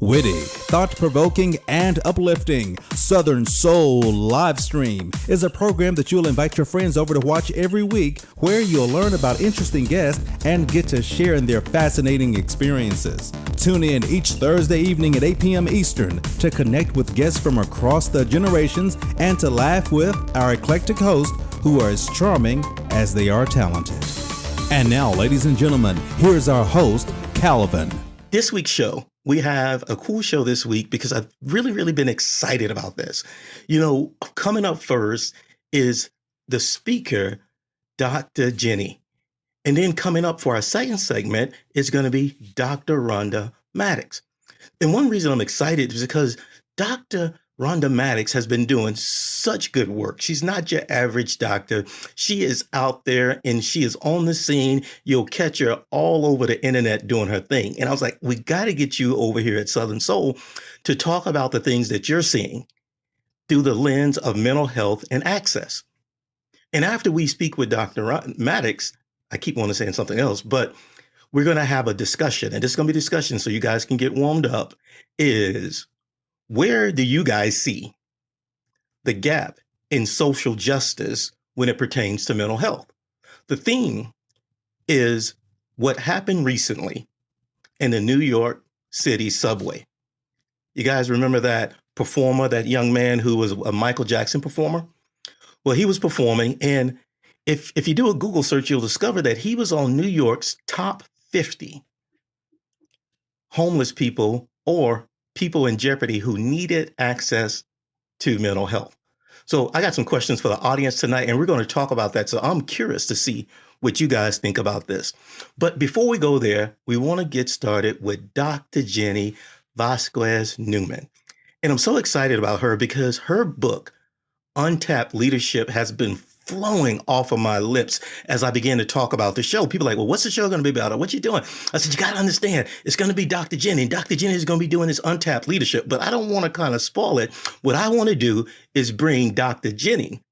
Witty, thought-provoking, and uplifting, Southern Soul live stream is a program that you'll invite your friends over to watch every week, where you'll learn about interesting guests and get to share in their fascinating experiences. Tune in each Thursday evening at 8 p.m. Eastern to connect with guests from across the generations and to laugh with our eclectic hosts who are as charming as they are talented. And now, ladies and gentlemen, here's our host, Calvin. This week's show, we have a cool show this week because I've really been excited about this. You know, coming up first is the speaker, Dr. Jenny. And then coming up for our second segment is going to be Dr. Rhonda Mattox. And one reason I'm excited is because Dr. Rhonda Mattox has been doing such good work. She's not your average doctor. She is out there and she is on the scene. You'll catch her all over the internet doing her thing. And I was like, we got to get you over here at Southern Soul to talk about the things that you're seeing through the lens of mental health and access. And after we speak with Dr. Mattox, I keep wanting to say something else, but we're going to have a discussion, and this is going to be a discussion so you guys can get warmed up, is where do you guys see the gap in social justice when it pertains to mental health? The theme is what happened recently in the New York City subway. You guys remember that performer, that young man who was a Michael Jackson performer? Well, he was performing, and if you do a Google search, you'll discover that he was on New York's top 50 homeless people or people in jeopardy who needed access to mental health. So I got some questions for the audience tonight, and we're going to talk about that. So I'm curious to see what you guys think about this. But before we go there, we want to get started with Dr. Jenny Vazquez-Newsum. And I'm so excited about her because her book, Untapped Leadership, has been flowing off of my lips as I began to talk about the show. People are like, well, what's the show going to be about? What you doing? I said, you got to understand, it's going to be Dr. Jenny. Dr. Jenny is going to be doing this untapped leadership, but I don't want to kind of spoil it. What I want to do is bring Dr. Jenny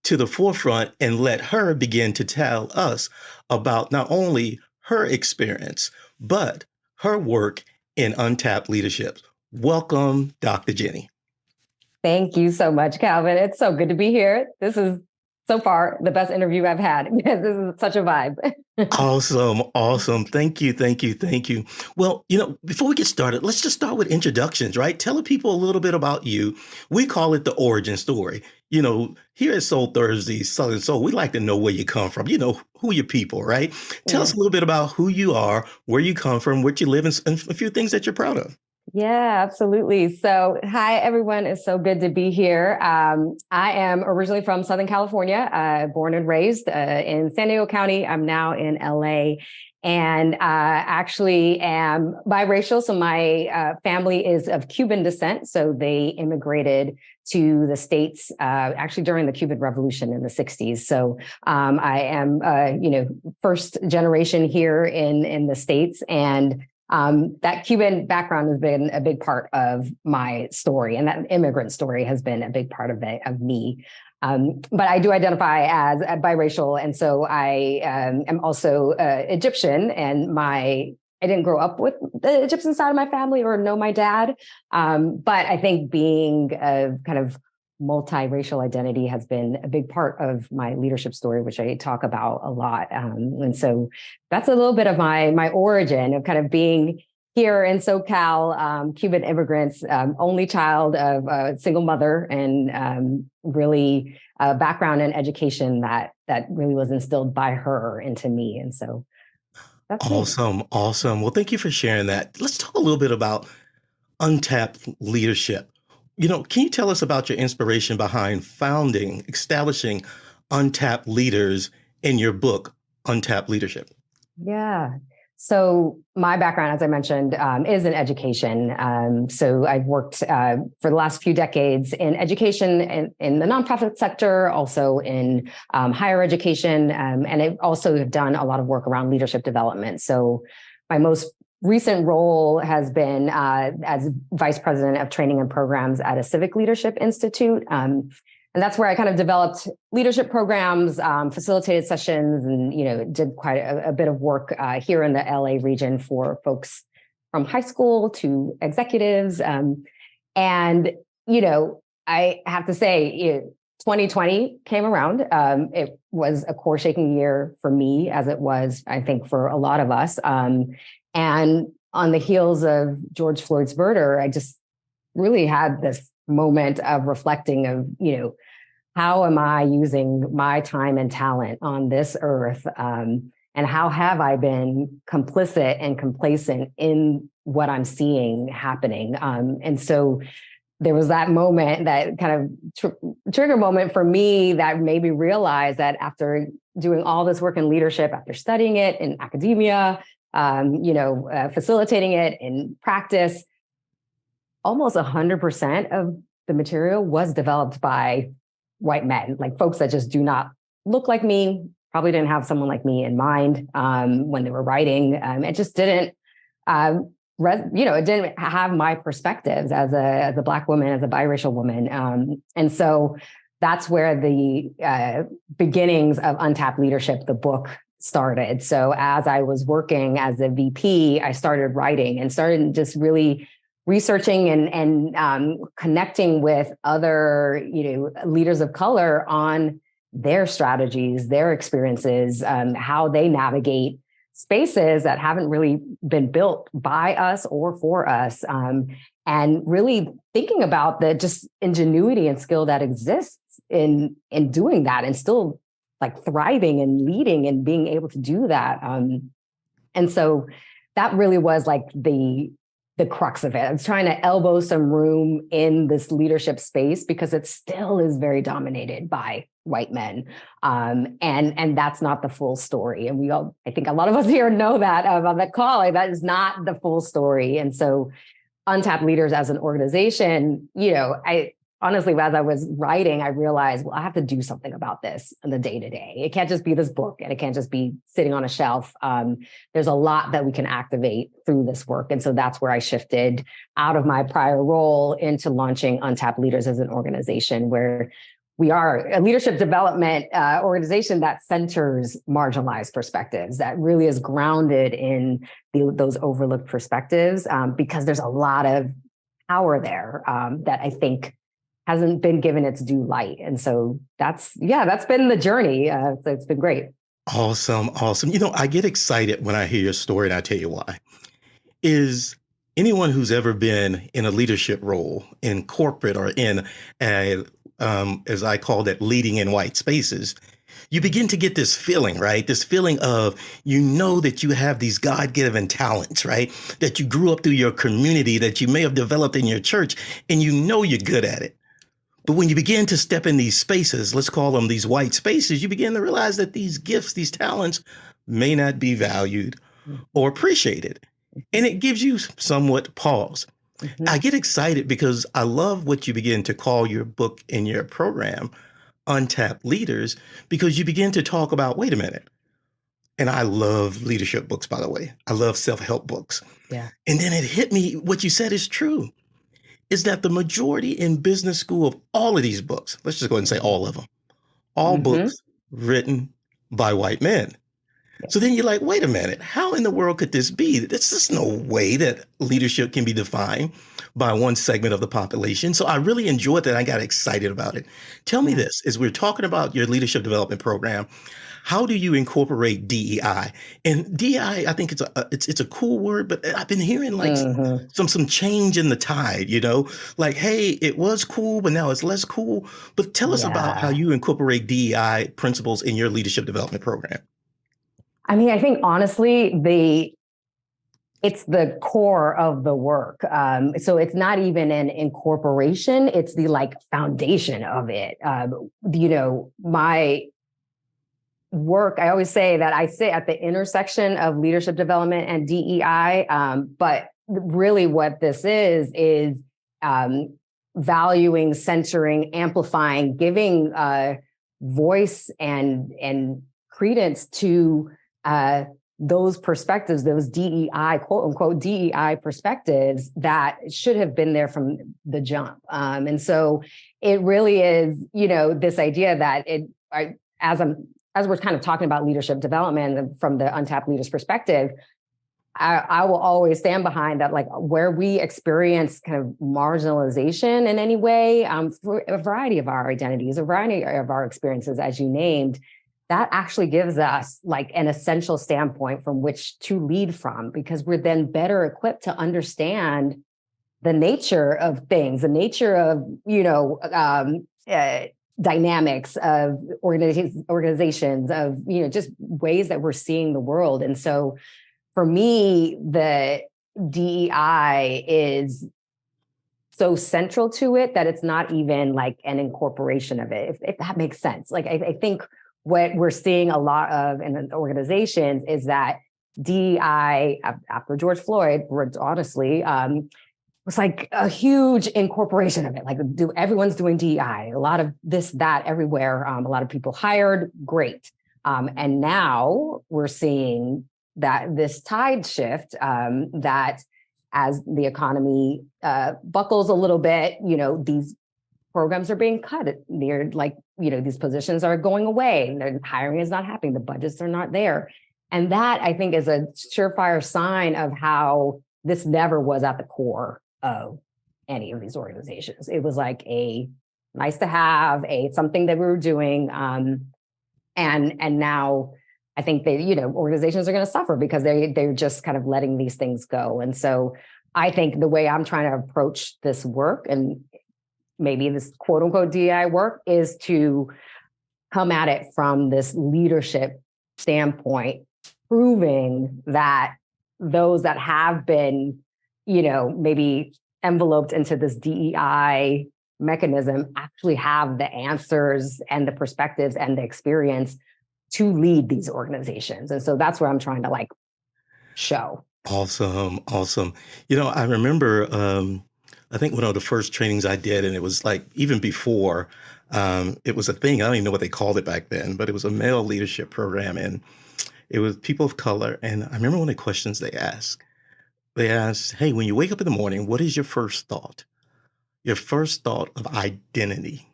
to the forefront and let her begin to tell us about not only her experience, but her work in untapped leadership. Welcome, Dr. Jenny. Thank you so much, Calvin. It's so good to be here. This is so far the best interview I've had because this is such a vibe. Awesome. Thank you. Well, before we get started, let's just start with introductions, right? Tell the people a little bit about you. We call it the origin story. Here at Soul Thursday, Southern Soul, we like to know where you come from, who your people, right? Tell us a little bit about who you are, where you come from, what you live in, and a few things that you're proud of. Yeah, absolutely. So, hi, everyone. It's so good to be here. I am originally from Southern California, born and raised in San Diego County. I'm now in LA, and actually am biracial. So my family is of Cuban descent. So they immigrated to the States actually during the Cuban Revolution in the 60s. So I am, first generation here in the States, and that Cuban background has been a big part of my story, and that immigrant story has been a big part of me. But I do identify as biracial, and so I am also Egyptian. And I didn't grow up with the Egyptian side of my family or know my dad, but I think being a kind of multiracial identity has been a big part of my leadership story, which I talk about a lot. And so that's a little bit of my origin of kind of being here in SoCal, Cuban immigrants, only child of a single mother, and really a background in education that really was instilled by her into me. And so that's awesome. Well, thank you for sharing that. Let's talk a little bit about untapped leadership. Can you tell us about your inspiration behind establishing Untapped Leaders in your book, Untapped Leadership? Yeah. So my background, as I mentioned, is in education. So I've worked for the last few decades in education in the nonprofit sector, also in higher education, and I've also done a lot of work around leadership development. So my most recent role has been as vice president of training and programs at a civic leadership institute. And that's where I kind of developed leadership programs, facilitated sessions, and did quite a bit of work here in the LA region for folks from high school to executives. And, I have to say, 2020 came around. It was a core shaking year for me, as it was, I think, for a lot of us. And on the heels of George Floyd's murder, I just really had this moment of reflecting of, how am I using my time and talent on this earth? And how have I been complicit and complacent in what I'm seeing happening? And so there was that moment, that kind of trigger moment for me, that made me realize that after doing all this work in leadership, after studying it in academia, facilitating it in practice, almost 100% of the material was developed by white men, like folks that just do not look like me, probably didn't have someone like me in mind when they were writing. It just didn't, it didn't have my perspectives as a Black woman, as a biracial woman. And so that's where the beginnings of Untapped Leadership, the book, started. So as I was working as a VP, I started writing and started just really researching and connecting with other, leaders of color on their strategies, their experiences, how they navigate spaces that haven't really been built by us or for us, and really thinking about the just ingenuity and skill that exists in doing that, and still like thriving and leading and being able to do that. And so that really was like the crux of it. I was trying to elbow some room in this leadership space because it still is very dominated by white men. And that's not the full story. And I think a lot of us here know that on the call, like, that is not the full story. And so Untapped Leaders as an organization, I honestly, as I was writing, I realized, well, I have to do something about this in the day-to-day. It can't just be this book, and it can't just be sitting on a shelf. There's a lot that we can activate through this work. And so that's where I shifted out of my prior role into launching Untapped Leaders as an organization, where we are a leadership development organization that centers marginalized perspectives, that really is grounded in those overlooked perspectives, because there's a lot of power there that I think hasn't been given its due light. And so that's been the journey. So it's been great. Awesome. I get excited when I hear your story, and I tell you why. Is anyone who's ever been in a leadership role in corporate or in as I call it, leading in white spaces, you begin to get this feeling, right? This feeling of, that you have these God-given talents, right? That you grew up through your community, that you may have developed in your church, and you're good at it. But when you begin to step in these spaces, let's call them these white spaces, you begin to realize that these gifts, these talents may not be valued or appreciated. And it gives you somewhat pause. Mm-hmm. I get excited because I love what you begin to call your book and your program, Untapped Leaders, because you begin to talk about, wait a minute. And I love leadership books, by the way. I love self-help books. Yeah. And then it hit me, what you said is true, is that the majority in business school of all of these books, let's just go ahead and say all of them, all books written by white men. So then you're like, wait a minute, how in the world could this be? There's just no way that leadership can be defined by one segment of the population. So I really enjoyed that. I got excited about it. Tell me this, as we're talking about your leadership development program, how do you incorporate DEI? And DEI, I think it's a cool word, but I've been hearing like some change in the tide, like, hey, it was cool, but now it's less cool. But tell us about how you incorporate DEI principles in your leadership development program. I mean, I think honestly, it's the core of the work. So it's not even an incorporation, it's the foundation of it. My work, I always say that I sit at the intersection of leadership development and DEI. But really what this is valuing, centering, amplifying, giving voice and credence to those perspectives, those DEI, quote unquote, DEI perspectives that should have been there from the jump. And so it really is, this idea that as we're kind of talking about leadership development from the Untapped Leaders perspective, I will always stand behind that, like where we experience kind of marginalization in any way, for a variety of our identities, a variety of our experiences, as you named, that actually gives us like an essential standpoint from which to lead from, because we're then better equipped to understand the nature of things, the nature of, dynamics of organizations, of, just ways that we're seeing the world. And so for me, the DEI is so central to it that it's not even like an incorporation of it, if that makes sense. Like, I think what we're seeing a lot of in organizations is that DEI, after George Floyd, honestly, was like a huge incorporation of it. Like, everyone's doing DEI, a lot of this, that, everywhere. A lot of people hired, great. And now we're seeing that this tide shift, that as the economy buckles a little bit, these programs are being cut. They're like, these positions are going away. Hiring is not happening. The budgets are not there. And that, I think, is a surefire sign of how this never was at the core of any of these organizations. It was like a nice to have, something that we were doing. And now I think organizations are going to suffer because they're just kind of letting these things go. And so I think the way I'm trying to approach this work, and maybe this quote unquote DEI work, is to come at it from this leadership standpoint, proving that those that have been, maybe enveloped into this DEI mechanism actually have the answers and the perspectives and the experience to lead these organizations. And so that's where I'm trying to like show. Awesome. Awesome. I remember, I think one of the first trainings I did, and it was like even before, it was a thing. I don't even know what they called it back then, but it was a male leadership program, and it was people of color. And I remember one of the questions they asked, hey, when you wake up in the morning, what is your first thought? Your first thought of identity.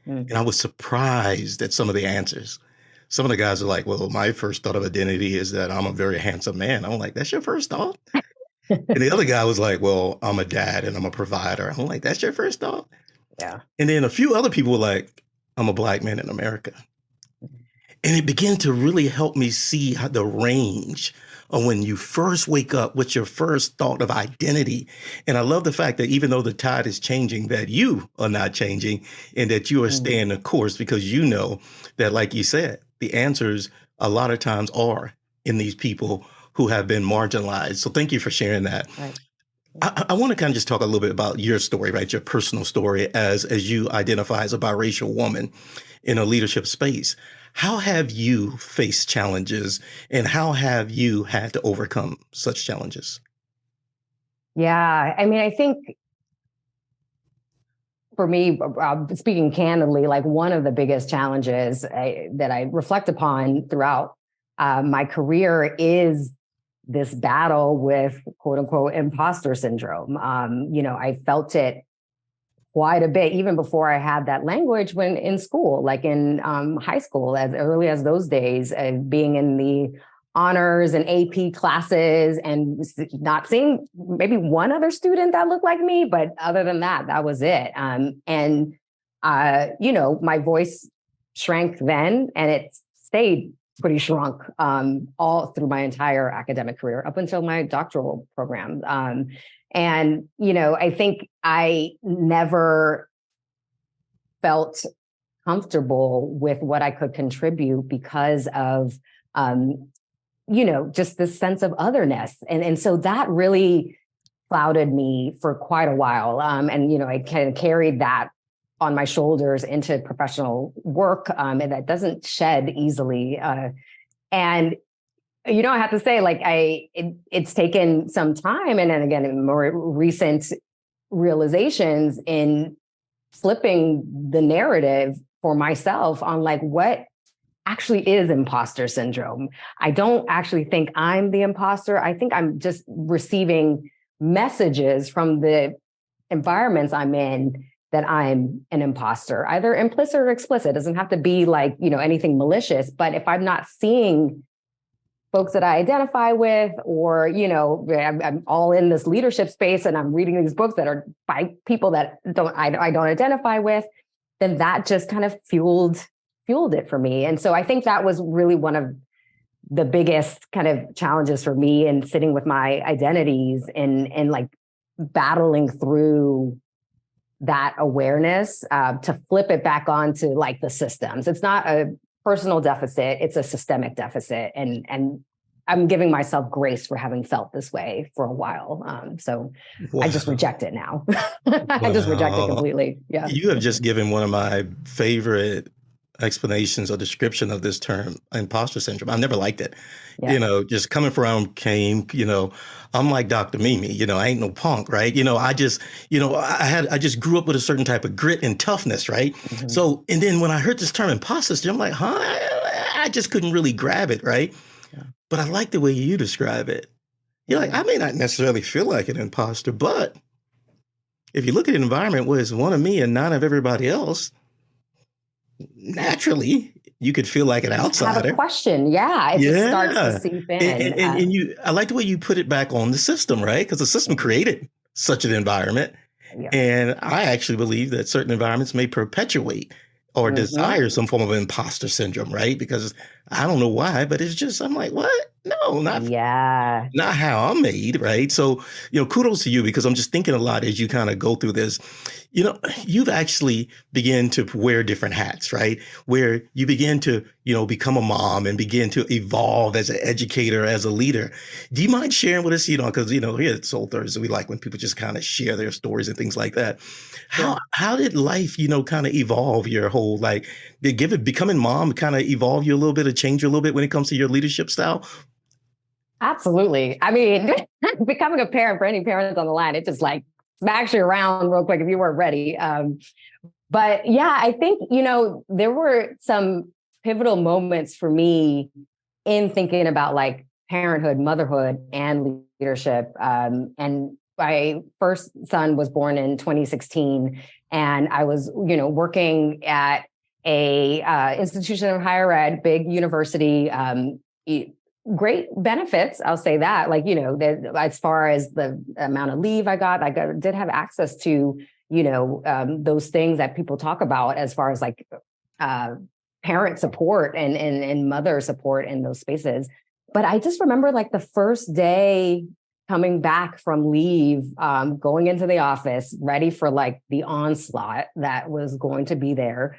And I was surprised at some of the answers. Some of the guys are like, well, my first thought of identity is that I'm a very handsome man. I'm like, that's your first thought? And the other guy was like, well, I'm a dad and I'm a provider. I'm like, that's your first thought? Yeah. And then a few other people were like, I'm a Black man in America. And it began to really help me see how the range of when you first wake up, what's your first thought of identity. And I love the fact that even though the tide is changing, that you are not changing and that you are staying the course, because you know that, like you said, the answers a lot of times are in these people who have been marginalized. So thank you for sharing that. Right. I want to kind of just talk a little bit about your story, right? Your personal story as you identify as a biracial woman in a leadership space. How have you faced challenges, and how have you had to overcome such challenges? Yeah, I mean, I think for me, speaking candidly, like one of the biggest challenges that I reflect upon throughout my career is this battle with quote unquote imposter syndrome. I felt it quite a bit, even before I had that language when in school, like in high school, as early as those days, being in the honors and AP classes and not seeing maybe one other student that looked like me, but other than that, that was it. My voice shrank then, and it stayed pretty shrunk all through my entire academic career up until my doctoral program. I think I never felt comfortable with what I could contribute because of, just this sense of otherness. And so that really clouded me for quite a while. I kind of carried that on my shoulders into professional work, and that doesn't shed easily. I have to say, like, it's taken some time, and then again, more recent realizations in flipping the narrative for myself on like what actually is imposter syndrome. I don't actually think I'm the imposter. I think I'm just receiving messages from the environments I'm in that I'm an imposter, either implicit or explicit. It doesn't have to be like, anything malicious, but if I'm not seeing folks that I identify with, or, I'm all in this leadership space and I'm reading these books that are by people that I don't identify with, then that just kind of fueled it for me. And so I think that was really one of the biggest kind of challenges for me in sitting with my identities and like battling through that awareness to flip it back onto like the systems. It's not a personal deficit, it's a systemic deficit. And I'm giving myself grace for having felt this way for a while. So I just reject it now. I just reject it completely. Yeah. You have just given one of my favorite explanations or description of this term, imposter syndrome. I've never liked it. Yeah. Just coming from came, I'm like Dr. Mimi, I ain't no punk, right? I just, I just grew up with a certain type of grit and toughness, right? Mm-hmm. So, and then when I heard this term imposter syndrome, I'm like, I just couldn't really grab it, right? Yeah. But I like the way you describe it. You're like, I may not necessarily feel like an imposter, but if you look at an environment where it's one of me and none of everybody else, naturally, you could feel like an outsider. Have a question, yeah. It just starts to seep in. And I like the way you put it back on the system, right? Because the system created such an environment, and I actually believe that certain environments may perpetuate or desire some form of imposter syndrome, right? Because I don't know why, but it's just I'm like, what? No, not how I'm made, right? So, kudos to you because I'm just thinking a lot as you kind of go through this. You've actually begun to wear different hats, right? Where you begin to, become a mom and begin to evolve as an educator, as a leader. Do you mind sharing with us, because, here at Soul Thursday, we like when people just kind of share their stories and things like that. How did life, kind of evolve your whole, did becoming mom kind of evolve you a little bit or change you a little bit when it comes to your leadership style? Absolutely. I mean, becoming a parent for any parents on the line, it just smacks you around real quick if you weren't ready. But yeah, I think, there were some pivotal moments for me in thinking about parenthood, motherhood, and leadership. And my first son was born in 2016, and I was, working at a institution of higher ed, big university, great benefits. I'll say that, as far as the amount of leave I did have access to, those things that people talk about as far as parent support and mother support in those spaces. But I just remember the first day coming back from leave, going into the office, ready for the onslaught that was going to be there.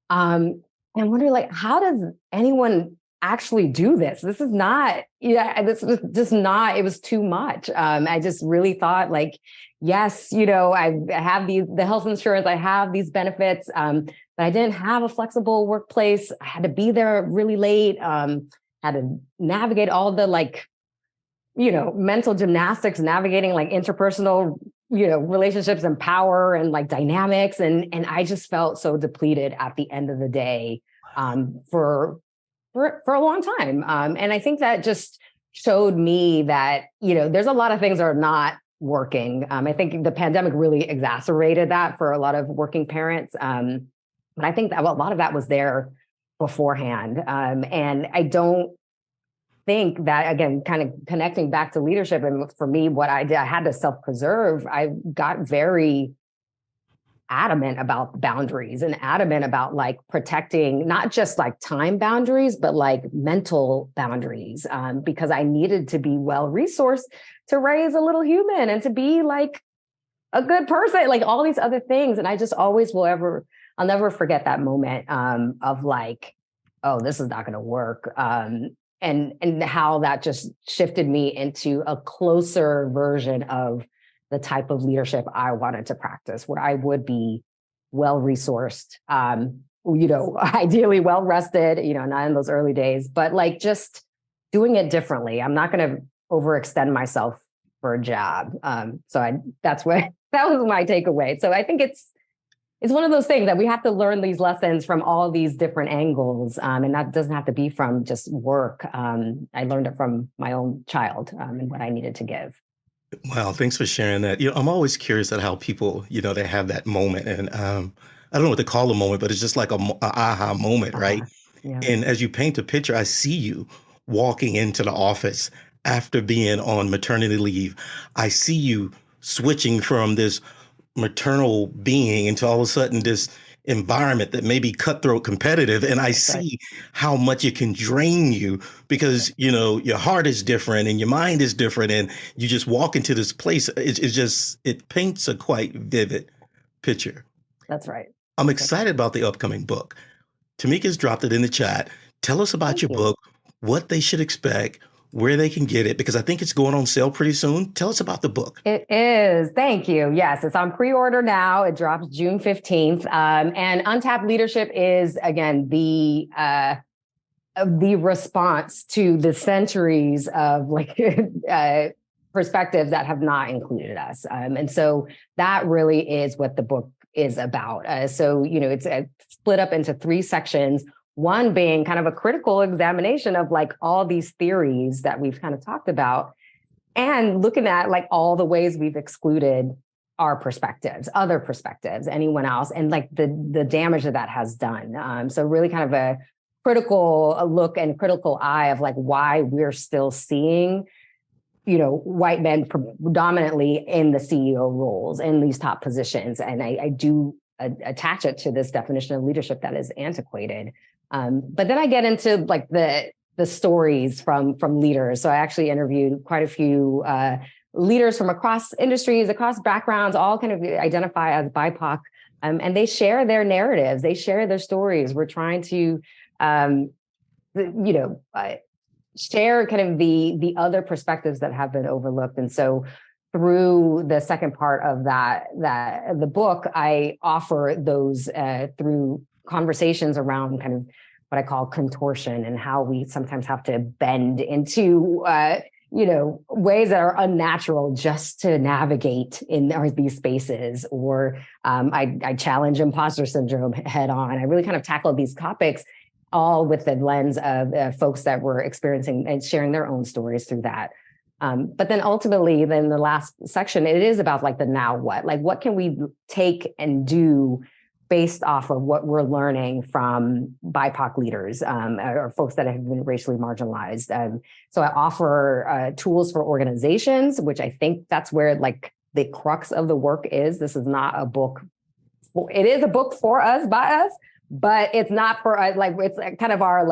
And wondering how does anyone actually do this? This is not, this was just not, it was too much. I just really thought yes, I have the health insurance, I have these benefits, but I didn't have a flexible workplace. I had to be there really late, had to navigate all the mental gymnastics, navigating interpersonal, relationships and power and dynamics. And I just felt so depleted at the end of the day, for a long time. And I think that just showed me that, there's a lot of things that are not working. I think the pandemic really exacerbated that for a lot of working parents. But I think that a lot of that was there beforehand. And I don't think that, again, kind of connecting back to leadership, and for me, what I did, I had to self-preserve. I got very adamant about boundaries and adamant about protecting not just time boundaries, but mental boundaries, because I needed to be well-resourced to raise a little human and to be a good person, all these other things. And I just always I'll never forget that moment of oh, this is not going to work. And how that just shifted me into a closer version of the type of leadership I wanted to practice, where I would be well-resourced, ideally well-rested, not in those early days, but just doing it differently. I'm not going to overextend myself for a job. So that was my takeaway. So I think it's one of those things that we have to learn these lessons from all these different angles. And that doesn't have to be from just work. I learned it from my own child and what I needed to give. Wow, thanks for sharing that. I'm always curious at how people, they have that moment. And I don't know what to call a moment, but it's just like a aha moment, right? Yeah. And as you paint a picture, I see you walking into the office after being on maternity leave. I see you switching from this maternal being into all of a sudden this environment that may be cutthroat competitive. And I see how much it can drain you because, your heart is different and your mind is different. And you just walk into this place. It paints a quite vivid picture. That's right. I'm excited about the upcoming book. Tamika's dropped it in the chat. Tell us about your book, what they should expect, where they can get it, because I think it's going on sale pretty soon. Tell us about the book. It is. Thank you. Yes, it's on pre-order now. It drops June 15th. And Untapped Leadership is, again, the response to the centuries of perspectives that have not included us. And so that really is what the book is about. So it's split up into 3 sections. One being kind of a critical examination of all these theories that we've kind of talked about and looking at all the ways we've excluded our perspectives, other perspectives, anyone else, and the damage that has done. So really kind of a critical look and critical eye of why we're still seeing white men predominantly in the CEO roles, in these top positions. And I do attach it to this definition of leadership that is antiquated. But then I get into the stories from leaders. So I actually interviewed quite a few leaders from across industries, across backgrounds, all kind of identify as BIPOC. And they share their narratives. They share their stories. We're trying to, share kind of the other perspectives that have been overlooked. And so through the second part of the book, I offer those through conversations around kind of what I call contortion and how we sometimes have to bend into, ways that are unnatural just to navigate in these spaces. Or I challenge imposter syndrome head on. I really kind of tackle these topics all with the lens of folks that were experiencing and sharing their own stories through that. But then ultimately, then the last section, it is about the now what? What can we take and do based off of what we're learning from BIPOC leaders or folks that have been racially marginalized? So I offer tools for organizations, which I think that's where the crux of the work is. This is not a book. It is a book for us, by us, but it's not for it's kind of our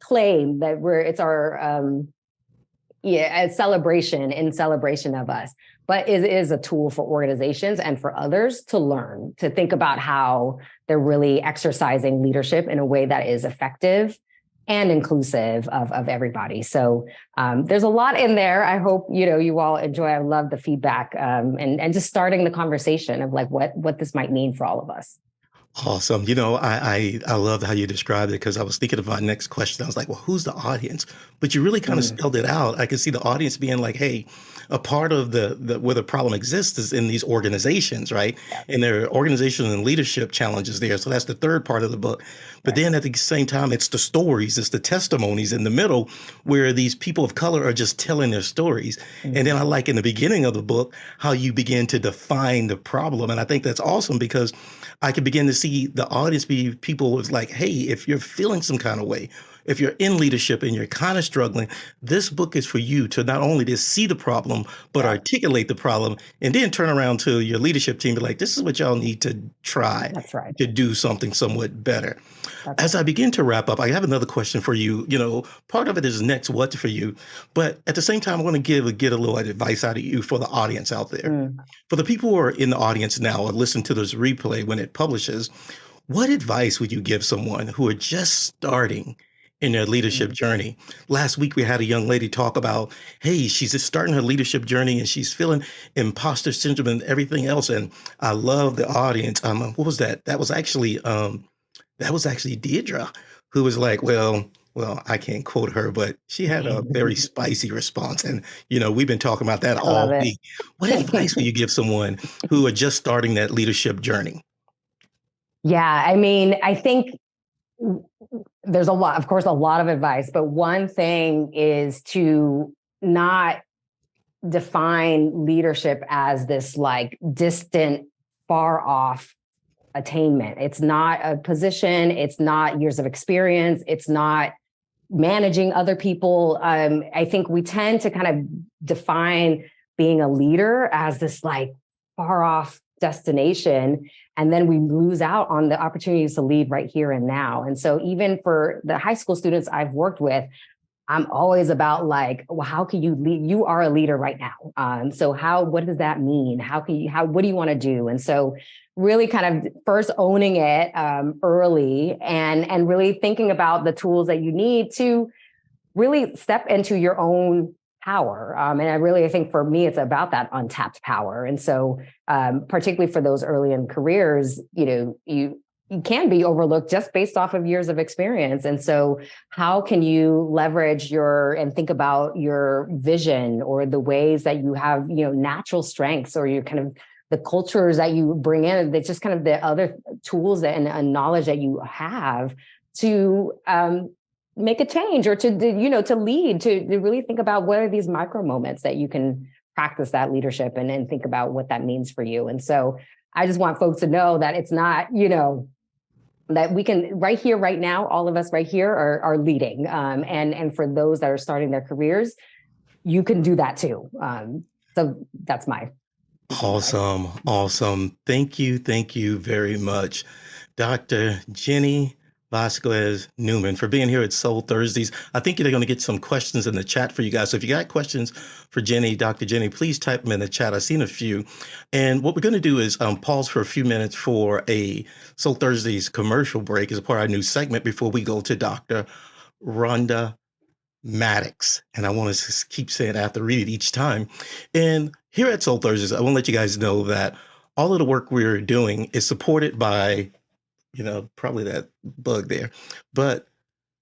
claim that it's our a celebration of us. But it is a tool for organizations and for others to learn, to think about how they're really exercising leadership in a way that is effective and inclusive of everybody. So there's a lot in there. I hope you all enjoy. I love the feedback and just starting the conversation of what this might mean for all of us. Awesome. I love how you described it, because I was thinking of my next question. I was like, well, who's the audience? But you really kind of spelled it out. I can see the audience being like, hey, a part of the where the problem exists is in these organizations, right? Yeah. And there are organizational and leadership challenges there. So that's the third part of the book. But then at the same time, it's the stories, it's the testimonies in the middle where these people of color are just telling their stories. Mm-hmm. And then I like in the beginning of the book how you begin to define the problem. And I think that's awesome, because I can begin to see the audience be people who's like, hey, if you're feeling some kind of way, if you're in leadership and you're kind of struggling, this book is for you to not only to see the problem, but articulate the problem, and then turn around to your leadership team and be like, this is what y'all need to try to do something somewhat better. As I begin to wrap up, I have another question for you. Part of it is next what for you, but at the same time, I want to get a little advice out of you for the audience out there. For the people who are in the audience now or listen to this replay when it publishes, what advice would you give someone who are just starting in their leadership journey? Last week, we had a young lady talk about, hey, she's just starting her leadership journey and she's feeling imposter syndrome and everything else. And I love the audience. What was that? That was actually Deidre, who was like, well, I can't quote her, but she had a very spicy response. And, we've been talking about that all week. What advice would you give someone who are just starting that leadership journey? Yeah, I mean, I think there's a lot of advice, but one thing is to not define leadership as this distant, far off attainment. It's not a position. It's not years of experience. It's not, managing other people. I think we tend to kind of define being a leader as this like far off destination. And then we lose out on the opportunities to lead right here and now. And so even for the high school students I've worked with, I'm always about like, well, how can you lead? You are a leader right now. So what does that mean? What do you want to do? And so really kind of first owning it early and really thinking about the tools that you need to really step into your own power. And I think for me, it's about that untapped power. And so particularly for those early in careers, you can be overlooked just based off of years of experience. And so how can you leverage and think about your vision or the ways that you have, natural strengths or your kind of the cultures that you bring in, that's just kind of the other tools and knowledge that you have to make a change or to lead, to really think about what are these micro moments that you can practice that leadership and think about what that means for you. And so I just want folks to know that it's not, that we can right here, right now, all of us right here are leading. And for those that are starting their careers, you can do that too. So that's my. Awesome. Thank you very much, Dr. Jenny Vazquez-Newum, for being here at Soul Thursdays. I think you're going to get some questions in the chat for you guys. So if you got questions for Jenny, Dr. Jenny, please type them in the chat. I've seen a few. And what we're going to do is pause for a few minutes for a Soul Thursdays commercial break as a part of our new segment before we go to Dr. Rhonda Mattox. And I want to keep saying I have to read it each time. And here at Soul Thursdays, I want to let you guys know that all of the work we're doing is supported by probably that bug there, but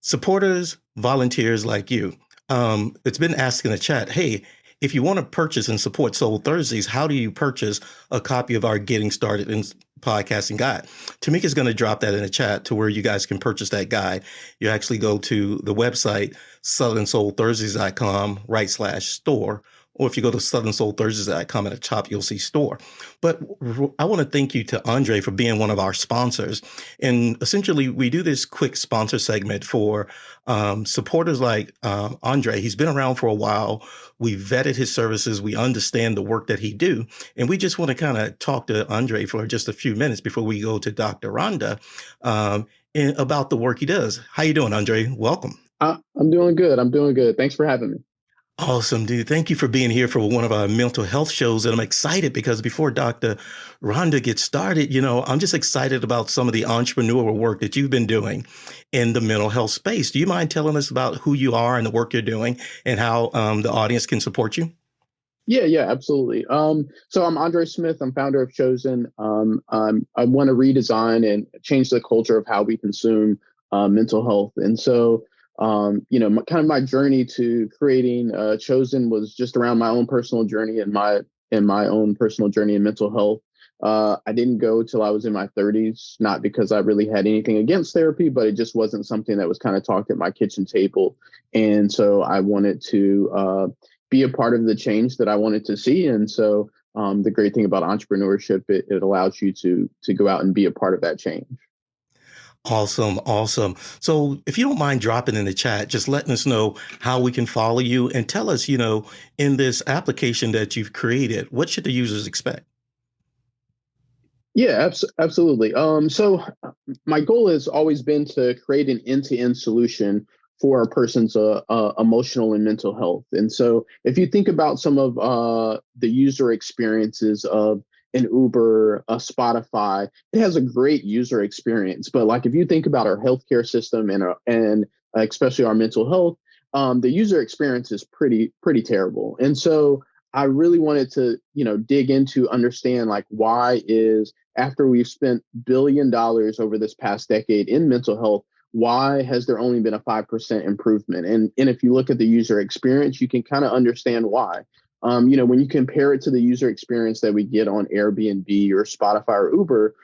supporters, volunteers like you. It's been asked in the chat, hey, if you want to purchase and support Soul Thursdays, how do you purchase a copy of our Getting Started in Podcasting Guide? Tamika's going to drop that in the chat to where you guys can purchase that guide. You actually go to the website, southernsoulthursdays.com/store. Or if you go to southernsoulthursdays.com at the top, you'll see store. But I want to thank you to Andre for being one of our sponsors. And essentially, we do this quick sponsor segment for supporters like Andre. He's been around for a while. We vetted his services. We understand the work that he do. And we just want to kind of talk to Andre for just a few minutes before we go to Dr. Rhonda about the work he does. How you doing, Andre? Welcome. I'm doing good. Thanks for having me. Awesome, dude. Thank you for being here for one of our mental health shows. And I'm excited because before Dr. Rhonda gets started, I'm just excited about some of the entrepreneurial work that you've been doing in the mental health space. Do you mind telling us about who you are and the work you're doing and how the audience can support you? Yeah, absolutely. So I'm Andre Smith. I'm founder of Chosen. I want to redesign and change the culture of how we consume mental health. And so my journey to creating Chosen was just around my own personal journey and my own personal journey in mental health. I didn't go till I was in my 30s, not because I really had anything against therapy, but it just wasn't something that was kind of talked at my kitchen table. And so I wanted to be a part of the change that I wanted to see. And so the great thing about entrepreneurship, it allows you to go out and be a part of that change. Awesome. So if you don't mind dropping in the chat, just letting us know how we can follow you and tell us, in this application that you've created, what should the users expect? Yeah, absolutely. So my goal has always been to create an end-to-end solution for a person's emotional and mental health. And so if you think about some of the user experiences of an Uber, a Spotify, it has a great user experience. But like if you think about our healthcare system and especially our mental health, the user experience is pretty terrible. And so I really wanted to, dig into understand like why is after we've spent $1 billion over this past decade in mental health, why has there only been a 5% improvement? And if you look at the user experience, you can kind of understand why. When you compare it to the user experience that we get on Airbnb or Spotify or Uber,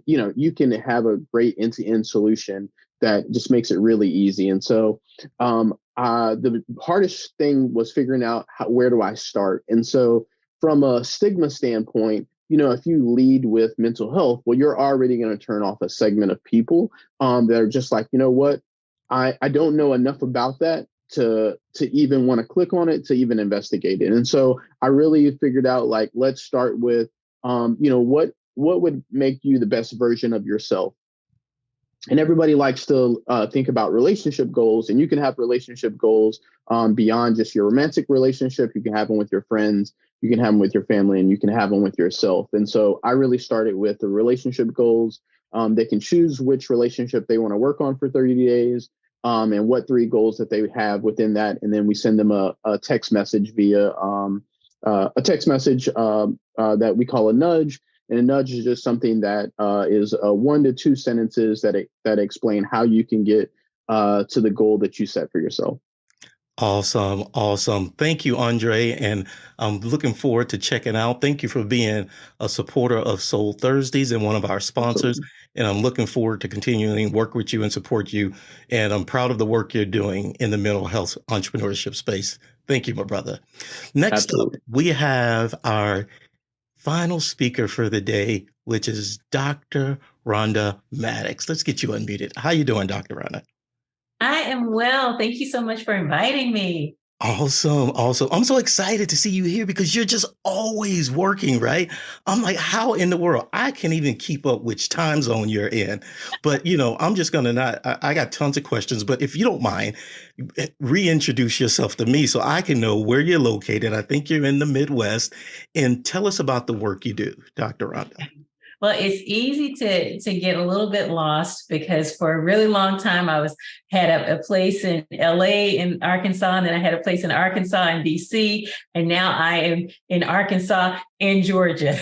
you can have a great end-to-end solution that just makes it really easy. And so the hardest thing was figuring out where do I start? And so from a stigma standpoint, if you lead with mental health, well, you're already going to turn off a segment of people that are just like, you know what? I don't know enough about that to even want to click on it, to even investigate it. And so I really figured out, like, let's start with, what would make you the best version of yourself. And everybody likes to think about relationship goals, and you can have relationship goals beyond just your romantic relationship. You can have them with your friends, you can have them with your family, and you can have them with yourself. And so I really started with the relationship goals. They can choose which relationship they want to work on for 30 days and what 3 goals that they have within that. And then we send them a text message via a text message that we call a nudge. And a nudge is just something that is 1 to 2 sentences that explain how you can get to the goal that you set for yourself. Awesome. Awesome. Thank you, Andre. And I'm looking forward to checking out. Thank you for being a supporter of Soul Thursdays and one of our sponsors. Absolutely. And I'm looking forward to continuing to work with you and support you. And I'm proud of the work you're doing in the mental health entrepreneurship space. Thank you, my brother. Next Absolutely. up, we have our final speaker for the day, which is Dr. Rhonda Mattox. Let's get you unmuted. How you doing, Dr. Rhonda? I am well. Thank you so much for inviting me. Awesome. Awesome. I'm so excited to see you here because you're just always working, right? I'm like, how in the world? I can't even keep up which time zone you're in. But, I'm just going to I got tons of questions, but if you don't mind, reintroduce yourself to me so I can know where you're located. I think you're in the Midwest, and tell us about the work you do, Dr. Rhonda. Well, it's easy to get a little bit lost because for a really long time I had a place in LA in Arkansas, and then I had a place in Arkansas and DC, and now I am in Arkansas and Georgia.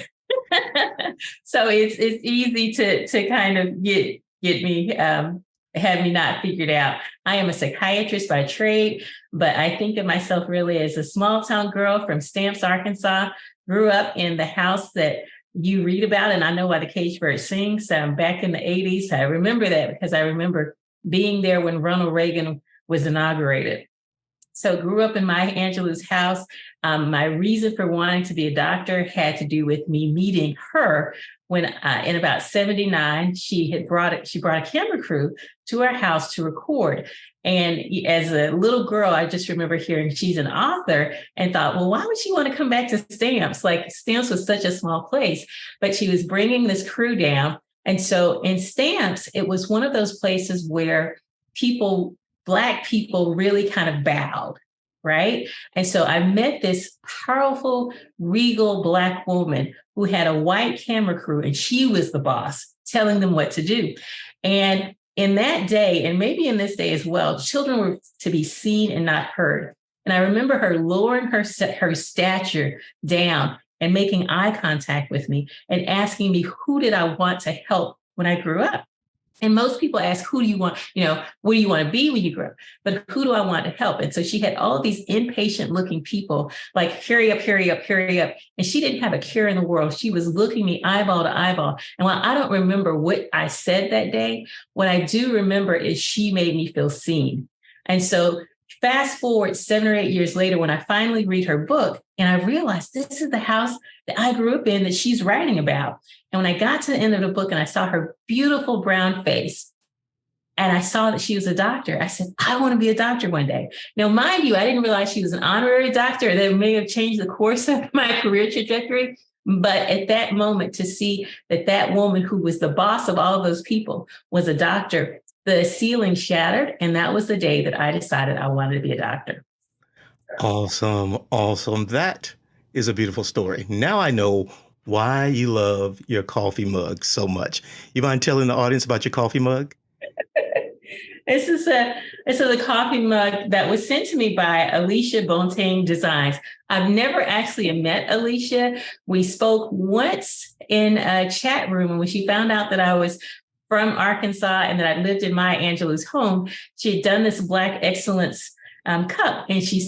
So it's easy to kind of get me have me not figured out. I am a psychiatrist by trade, but I think of myself really as a small town girl from Stamps, Arkansas. Grew up in the house that you read about, and I know why the cage bird sings. Back in the 80s, I remember that because I remember being there when Ronald Reagan was inaugurated. So grew up in Maya Angelou's house. My reason for wanting to be a doctor had to do with me meeting her when in about 79, she brought a camera crew to our house to record. And as a little girl, I just remember hearing she's an author and thought, well, why would she want to come back to Stamps? Like, Stamps was such a small place, but she was bringing this crew down. And so in Stamps, it was one of those places where Black people really kind of bowed, right? And so I met this powerful, regal Black woman who had a white camera crew, and she was the boss, telling them what to do. And in that day, and maybe in this day as well, children were to be seen and not heard. And I remember her lowering her stature down and making eye contact with me and asking me, who did I want to help when I grew up? And most people ask, who do you want, what do you want to be when you grow up? But who do I want to help? And so she had all of these impatient looking people like, hurry up, hurry up, hurry up. And she didn't have a care in the world. She was looking me eyeball to eyeball. And while I don't remember what I said that day, what I do remember is she made me feel seen. And so fast forward 7 or 8 years later, when I finally read her book, and I realized this is the house that I grew up in that she's writing about. And when I got to the end of the book and I saw her beautiful brown face, and I saw that she was a doctor, I said, I want to be a doctor one day. Now, mind you, I didn't realize she was an honorary doctor. That may have changed the course of my career trajectory. But at that moment, to see that woman who was the boss of all of those people was a doctor, the ceiling shattered. And that was the day that I decided I wanted to be a doctor. Awesome. Awesome. That is a beautiful story. Now I know why you love your coffee mug so much. You mind telling the audience about your coffee mug? This is a coffee mug that was sent to me by Alicia Bontain Designs. I've never actually met Alicia. We spoke once in a chat room, and when she found out that I was from Arkansas and that I lived in Maya Angelou's home, she had done this Black Excellence cup, and she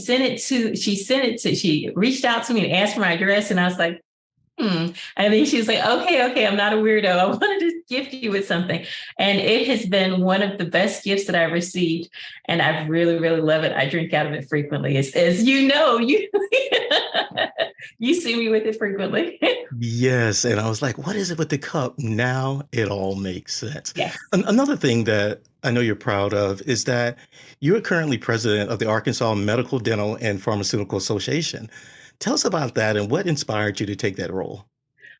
reached out to me and asked for my address, and I was like, And then she was like, okay, I'm not a weirdo. I wanted to gift you with something. And it has been one of the best gifts that I've received. And I really, really love it. I drink out of it frequently. As you know, you see me with it frequently. Yes. And I was like, what is it with the cup? Now it all makes sense. Yes. Another thing that I know you're proud of is that you're currently president of the Arkansas Medical, Dental, and Pharmaceutical Association. Tell us about that and what inspired you to take that role.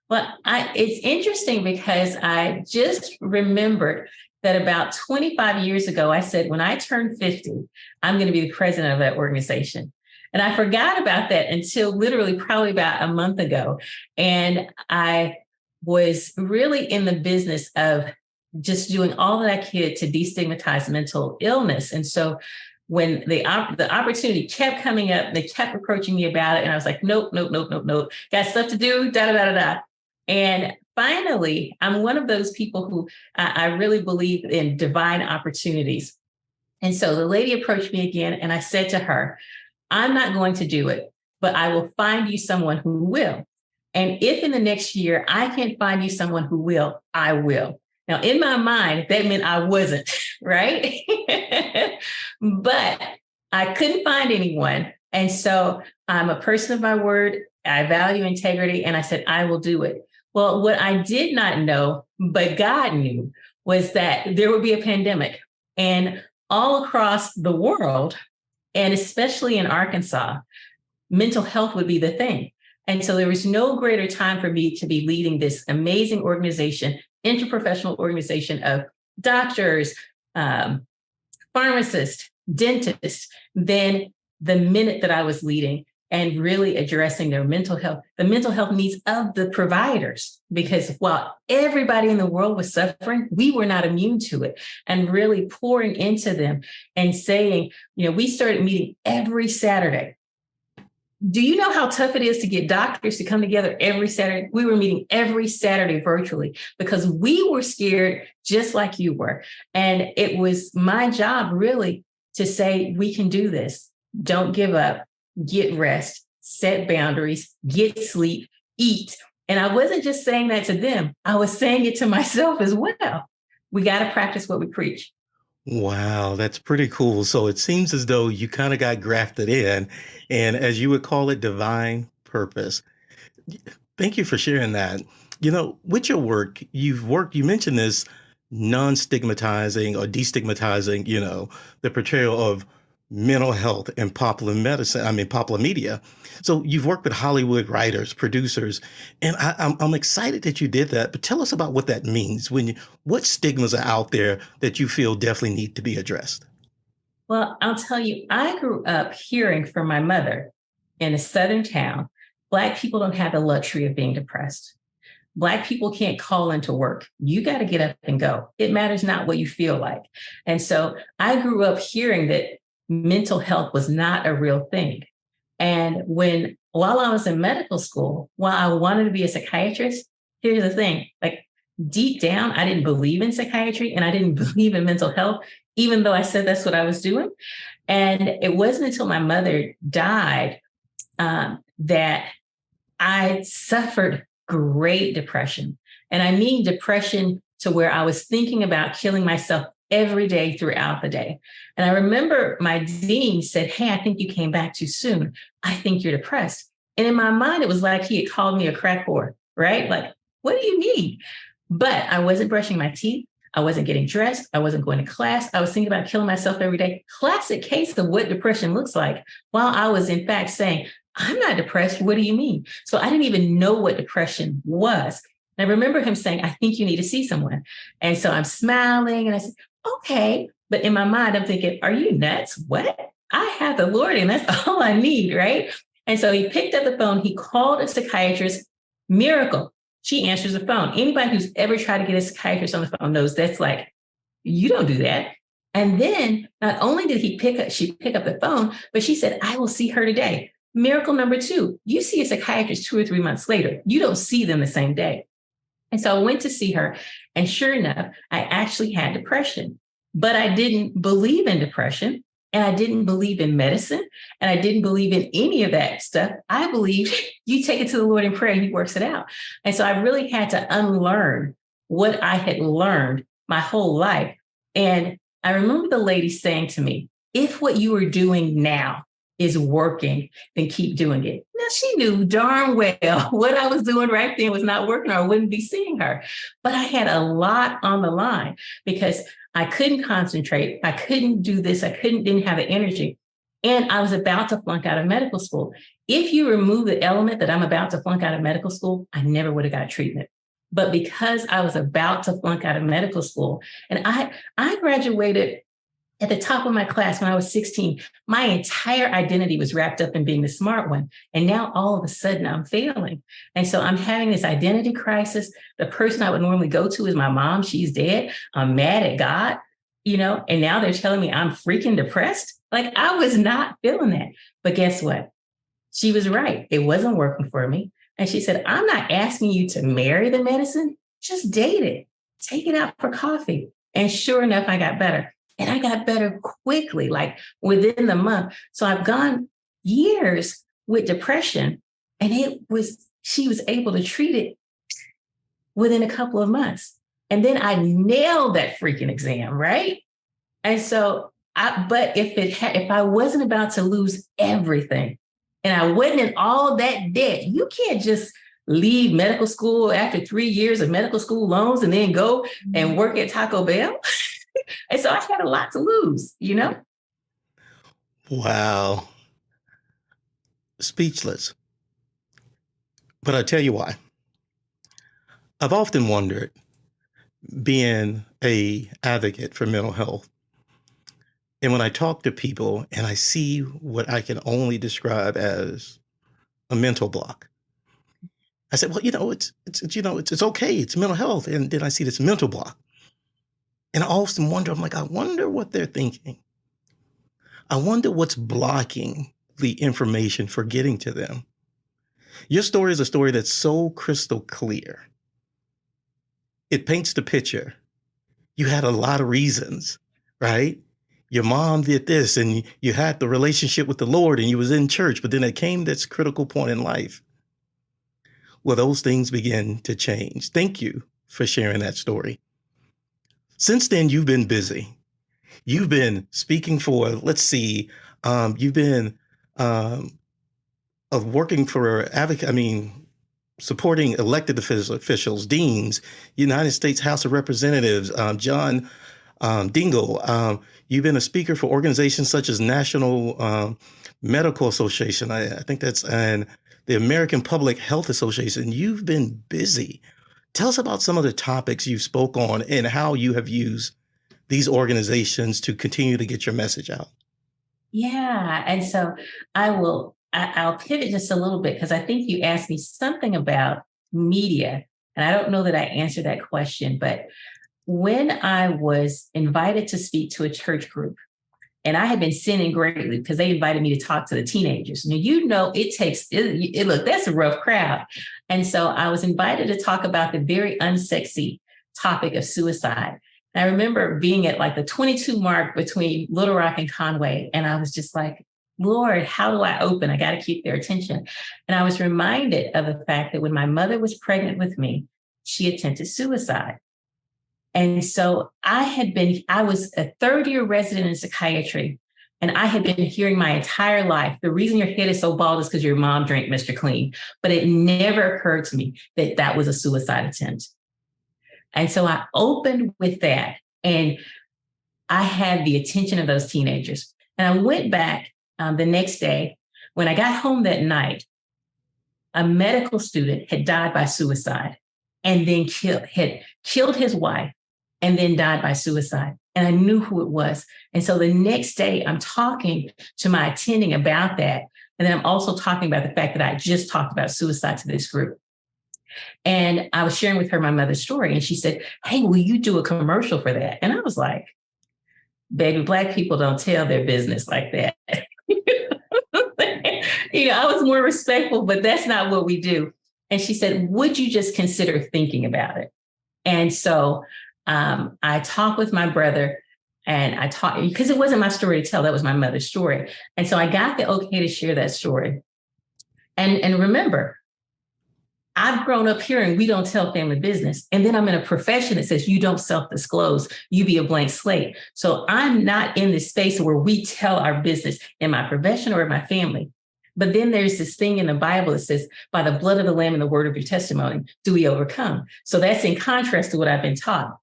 Well, it's interesting because I just remembered that about 25 years ago, I said, when I turn 50, I'm going to be the president of that organization. And I forgot about that until literally probably about a month ago. And I was really in the business of just doing all that I could to destigmatize mental illness. And so when the opportunity kept coming up, they kept approaching me about it. And I was like, nope. Got stuff to do, da. And finally, I'm one of those people who I really believe in divine opportunities. And so the lady approached me again, and I said to her, I'm not going to do it, but I will find you someone who will. And if in the next year I can't find you someone who will, I will. Now, in my mind, that meant I wasn't, right? But I couldn't find anyone. And so I'm a person of my word. I value integrity. And I said, I will do it. Well, what I did not know, but God knew, was that there would be a pandemic. And all across the world, and especially in Arkansas, mental health would be the thing. And so there was no greater time for me to be leading this amazing organization, interprofessional organization of doctors, pharmacists, dentists, than the minute that I was leading and really addressing their mental health, the mental health needs of the providers. Because while everybody in the world was suffering, we were not immune to it, and really pouring into them and saying, we started meeting every Saturday. Do you know how tough it is to get doctors to come together every Saturday? We were meeting every Saturday virtually because we were scared just like you were. And it was my job really to say, we can do this. Don't give up, get rest, set boundaries, get sleep, eat. And I wasn't just saying that to them. I was saying it to myself as well. We got to practice what we preach. Wow, that's pretty cool. So it seems as though you kind of got grafted in, and as you would call it, divine purpose. Thank you for sharing that. With your work, you mentioned this non-stigmatizing or destigmatizing, the portrayal of mental health in popular media. So you've worked with Hollywood writers, producers, and I'm excited that you did that. But tell us about what that means. What stigmas are out there that you feel definitely need to be addressed? Well, I'll tell you, I grew up hearing from my mother in a Southern town, Black people don't have the luxury of being depressed. Black people can't call into work. You got to get up and go. It matters not what you feel like. And so I grew up hearing that mental health was not a real thing. And while I was in medical school, while I wanted to be a psychiatrist, here's the thing, like deep down, I didn't believe in psychiatry and I didn't believe in mental health, even though I said that's what I was doing. And it wasn't until my mother died that I suffered great depression. And I mean depression to where I was thinking about killing myself every day throughout the day. And I remember my dean said, hey, I think you came back too soon. I think you're depressed. And in my mind, it was like he had called me a crack whore, right? Like, what do you mean? But I wasn't brushing my teeth. I wasn't getting dressed. I wasn't going to class. I was thinking about killing myself every day. Classic case of what depression looks like, while I was in fact saying, I'm not depressed. What do you mean? So I didn't even know what depression was. And I remember him saying, I think you need to see someone. And so I'm smiling and I said, okay. But in my mind, I'm thinking, are you nuts? What? I have the Lord and that's all I need, right? And so he picked up the phone. He called a psychiatrist. Miracle. She answers the phone. Anybody who's ever tried to get a psychiatrist on the phone knows that's like, you don't do that. And then not only did she pick up the phone, but she said, I will see her today. Miracle number 2, you see a psychiatrist 2 or 3 months later. You don't see them the same day. And so I went to see her. And sure enough, I actually had depression, but I didn't believe in depression. And I didn't believe in medicine, and I didn't believe in any of that stuff. I believed you take it to the Lord in prayer and he works it out. And so I really had to unlearn what I had learned my whole life. And I remember the lady saying to me, if what you are doing now is working, then keep doing it. Now, she knew darn well what I was doing right then was not working, or I wouldn't be seeing her. But I had a lot on the line because I couldn't concentrate. I couldn't do this. Didn't have the energy. And I was about to flunk out of medical school. If you remove the element that I'm about to flunk out of medical school, I never would have got treatment. But because I was about to flunk out of medical school, and I graduated at the top of my class when I was 16, my entire identity was wrapped up in being the smart one. And now all of a sudden I'm failing. And so I'm having this identity crisis. The person I would normally go to is my mom. She's dead. I'm mad at God, and now they're telling me I'm freaking depressed. Like, I was not feeling that. But guess what? She was right. It wasn't working for me. And she said, I'm not asking you to marry the medicine. Just date it. Take it out for coffee. And sure enough, I got better. And I got better quickly, like within the month. So I've gone years with depression, and she was able to treat it within a couple of months. And then I nailed that freaking exam, right? And so, but if I wasn't about to lose everything, and I wasn't in all that debt, you can't just leave medical school after 3 years of medical school loans and then go and work at Taco Bell. And so I had a lot to lose, Wow. Speechless. But I tell you why. I've often wondered, being an advocate for mental health, and when I talk to people and I see what I can only describe as a mental block, I said, well, it's okay. It's mental health. And then I see this mental block. And I often wonder, I'm like, I wonder what they're thinking. I wonder what's blocking the information for getting to them. Your story is a story that's so crystal clear. It paints the picture. You had a lot of reasons, right? Your mom did this, and you had the relationship with the Lord, and you was in church, but then there came this critical point in life where those things begin to change. Thank you for sharing that story. Since then, you've been busy. You've been speaking for, you've been working for supporting elected officials, deans, United States House of Representatives, John Dingell. You've been a speaker for organizations such as National Medical Association, I think that's, and the American Public Health Association. You've been busy. Tell us about some of the topics you spoke on and how you have used these organizations to continue to get your message out. Yeah. And so I'll pivot just a little bit, because I think you asked me something about media, and I don't know that I answered that question. But when I was invited to speak to a church group, and I had been sinning greatly because they invited me to talk to the teenagers. Now, look, that's a rough crowd. And so I was invited to talk about the very unsexy topic of suicide. And I remember being at like the 22 mark between Little Rock and Conway. And I was just like, Lord, how do I open? I got to keep their attention. And I was reminded of the fact that when my mother was pregnant with me, she attempted suicide. And so I was a third-year resident in psychiatry, and I had been hearing my entire life, the reason your head is so bald is because your mom drank Mr. Clean. But it never occurred to me that that was a suicide attempt. And so I opened with that, and I had the attention of those teenagers. And I went back the next day. When I got home that night, a medical student had died by suicide, and then had killed his wife, and then died by suicide. And I knew who it was. And so the next day I'm talking to my attending about that. And then I'm also talking about the fact that I just talked about suicide to this group. And I was sharing with her my mother's story. And she said, hey, will you do a commercial for that? And I was like, baby, Black people don't tell their business like that. I was more respectful, but that's not what we do. And she said, would you just consider thinking about it? And so I talked with my brother, And I taught, because it wasn't my story to tell, that was my mother's story. And so I got the okay to share that story. And remember, I've grown up hearing we don't tell family business. And then I'm in a profession that says you don't self-disclose, you be a blank slate. So I'm not in this space where we tell our business in my profession or in my family. But then there's this thing in the Bible that says, by the blood of the Lamb and the word of your testimony, do we overcome? So that's in contrast to what I've been taught.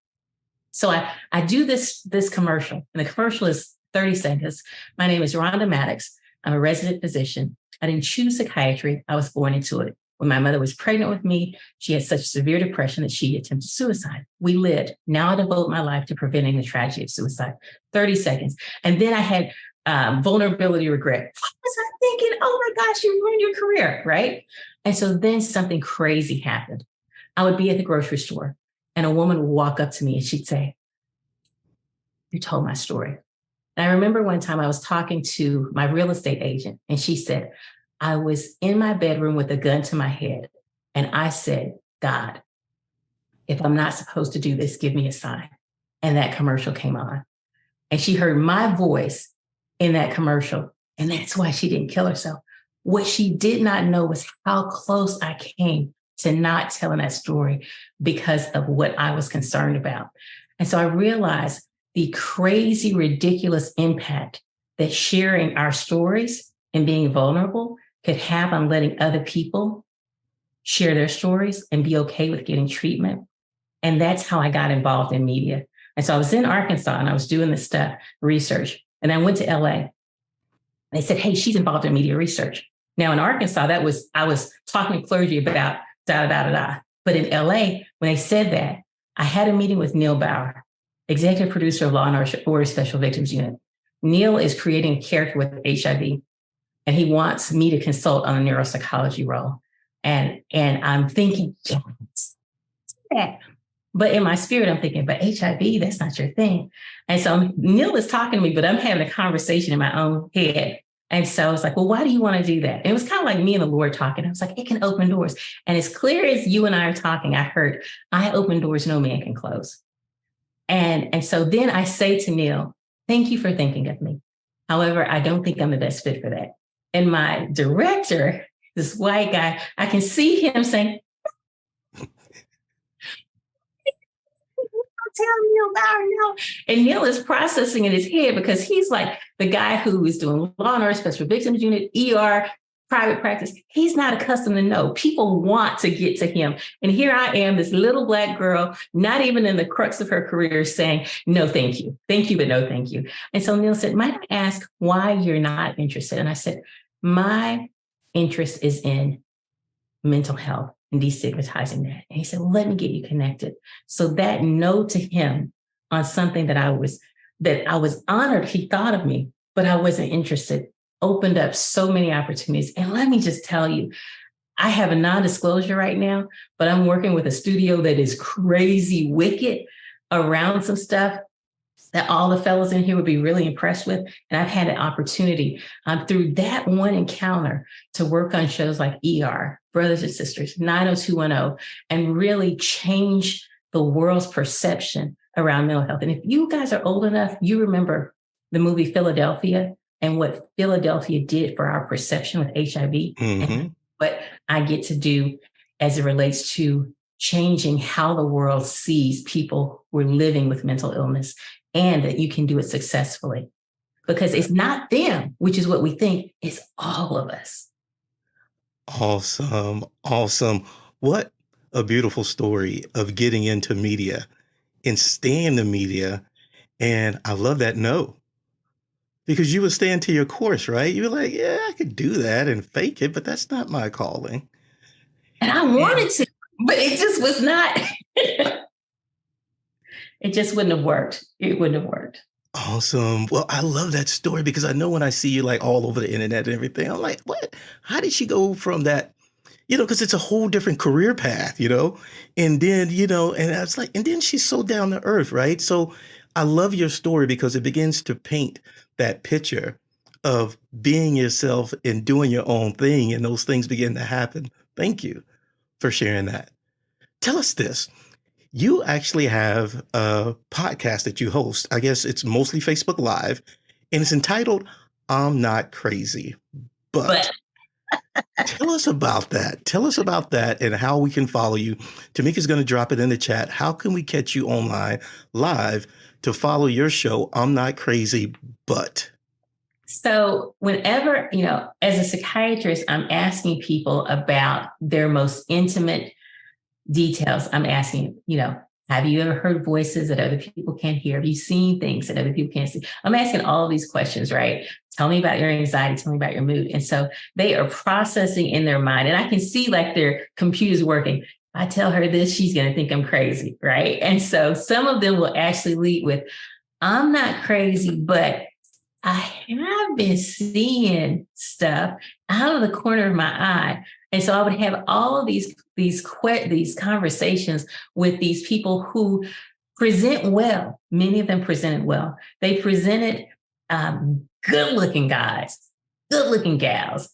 So I do this commercial, and the commercial is 30 seconds. My name is Rhonda Mattox. I'm a resident physician. I didn't choose psychiatry. I was born into it. When my mother was pregnant with me, she had such severe depression that she attempted suicide. We lived. Now I devote my life to preventing the tragedy of suicide. 30 seconds. And then I had vulnerability regret. What was I thinking? Oh my gosh, you ruined your career, right? And so then something crazy happened. I would be at the grocery store, and a woman would walk up to me and she'd say, "You told my story." And I remember one time I was talking to my real estate agent, and she said, "I was in my bedroom with a gun to my head, and I said, God, if I'm not supposed to do this, give me a sign." And that commercial came on. And she heard my voice in that commercial, and that's why she didn't kill herself. What she did not know was how close I came to not telling that story because of what I was concerned about. And so I realized the crazy, ridiculous impact that sharing our stories and being vulnerable could have on letting other people share their stories and be okay with getting treatment. And that's how I got involved in media. And so I was in Arkansas and I was doing this stuff, research. And I went to LA. They said, "Hey, she's involved in media research." Now in Arkansas, I was talking to clergy about da-da-da-da-da. But in LA, when they said that, I had a meeting with Neil Bauer, executive producer of Law and Order Special Victims Unit. Neil is creating a character with HIV, and he wants me to consult on a neuropsychology role. And I'm thinking, yes, that. But in my spirit, I'm thinking, but HIV, that's not your thing. And so Neil is talking to me, but I'm having a conversation in my own head. And so I was like, well, why do you want to do that? And it was kind of like me and the Lord talking. I was like, it can open doors. And as clear as you and I are talking, I heard, I open doors no man can close. And so then I say to Neil, thank you for thinking of me. However, I don't think I'm the best fit for that. And my director, this white guy, I can see him saying, tell Neil Bauer no. And Neil is processing in his head because he's like the guy who is doing Law and Order Special Victims Unit, ER, private practice. He's not accustomed to know. People want to get to him. And here I am, this little Black girl, not even in the crux of her career, saying, no, thank you. Thank you, but no, thank you. And so Neil said, might I ask why you're not interested? And I said, my interest is in mental health and destigmatizing that. And he said, well, let me get you connected. So that no to him on something that I was honored he thought of me, but I wasn't interested, opened up so many opportunities. And let me just tell you, I have a non-disclosure right now, but I'm working with a studio that is crazy wicked around some stuff that all the fellows in here would be really impressed with. And I've had an opportunity through that one encounter to work on shows like ER, Brothers and Sisters, 90210, and really change the world's perception around mental health. And if you guys are old enough, you remember the movie Philadelphia and what Philadelphia did for our perception with HIV, and what I get to do as it relates to changing how the world sees people who are living with mental illness, and that you can do it successfully. Because it's not them, which is what we think, it's all of us. Awesome. Awesome. What a beautiful story of getting into media and staying in the media. And I love that no, because you were staying to your course, right? You were like, yeah, I could do that and fake it, but that's not my calling. And I wanted to, but it just was not. It just wouldn't have worked. It wouldn't have worked. Awesome. Well, I love that story because I know when I see you like all over the internet and everything, I'm like, what? How did she go from that? Because it's a whole different career path, and then, and I was like, and then she's so down to earth, right? So I love your story because it begins to paint that picture of being yourself and doing your own thing. And those things begin to happen. Thank you for sharing that. Tell us this. you actually have a podcast that you host. I guess it's mostly Facebook Live, and it's entitled I'm Not Crazy, but tell us about that. Tell us about that and how we can follow you. Tamika's going to drop it in the chat. How can we catch you online live to follow your show, I'm Not Crazy, but? So whenever, as a psychiatrist, I'm asking people about their most intimate details. I'm asking, have you ever heard voices that other people can't hear? Have you seen things that other people can't see? I'm asking all of these questions, right? Tell me about your anxiety. Tell me about your mood. And so they are processing in their mind. And I can see like their computer's working. I tell her this, she's going to think I'm crazy, right? And so some of them will actually lead with, I'm not crazy, but I have been seeing stuff out of the corner of my eye. And so I would have all of these conversations with these people who present well. Many of them presented well. They presented good-looking guys, good-looking gals,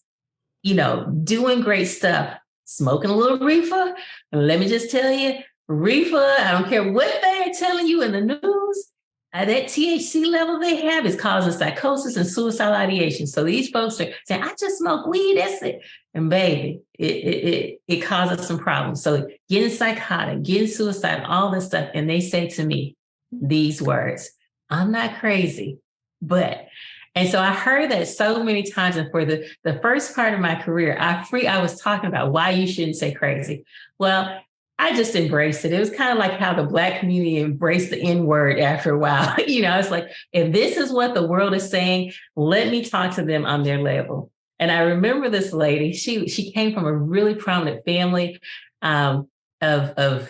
doing great stuff, smoking a little reefer. And let me just tell you, reefer, I don't care what they're telling you in the news, that THC level they have is causing psychosis and suicidal ideation. So these folks are saying, I just smoke weed, that's it. And baby, it causes some problems. So getting psychotic, getting suicidal, all this stuff. And they say to me these words, I'm not crazy, but. And so I heard that so many times. And for the first part of my career, I was talking about why you shouldn't say crazy. Well, I just embraced it. It was kind of like how the Black community embraced the N-word after a while. It's like, if this is what the world is saying, let me talk to them on their level. And I remember this lady, she came from a really prominent family from a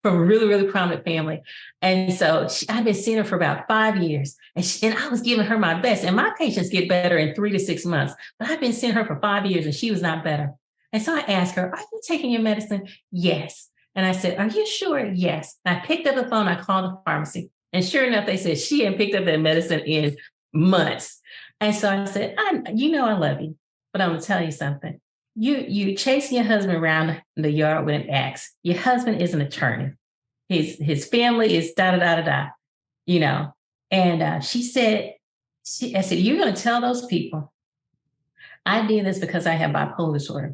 really, really prominent family. And so I've been seeing her for about 5 years and I was giving her my best, and my patients get better in 3 to 6 months, but I've been seeing her for 5 years and she was not better. And so I asked her, are you taking your medicine? Yes. And I said, are you sure? Yes. And I picked up the phone, I called the pharmacy. And sure enough, they said she hadn't picked up that medicine in months. And so I said, I love you, but I'm going to tell you something. You chasing your husband around the yard with an axe. Your husband is an attorney. His family is da-da-da-da-da, And she said, I said, you're going to tell those people I did this because I have bipolar disorder.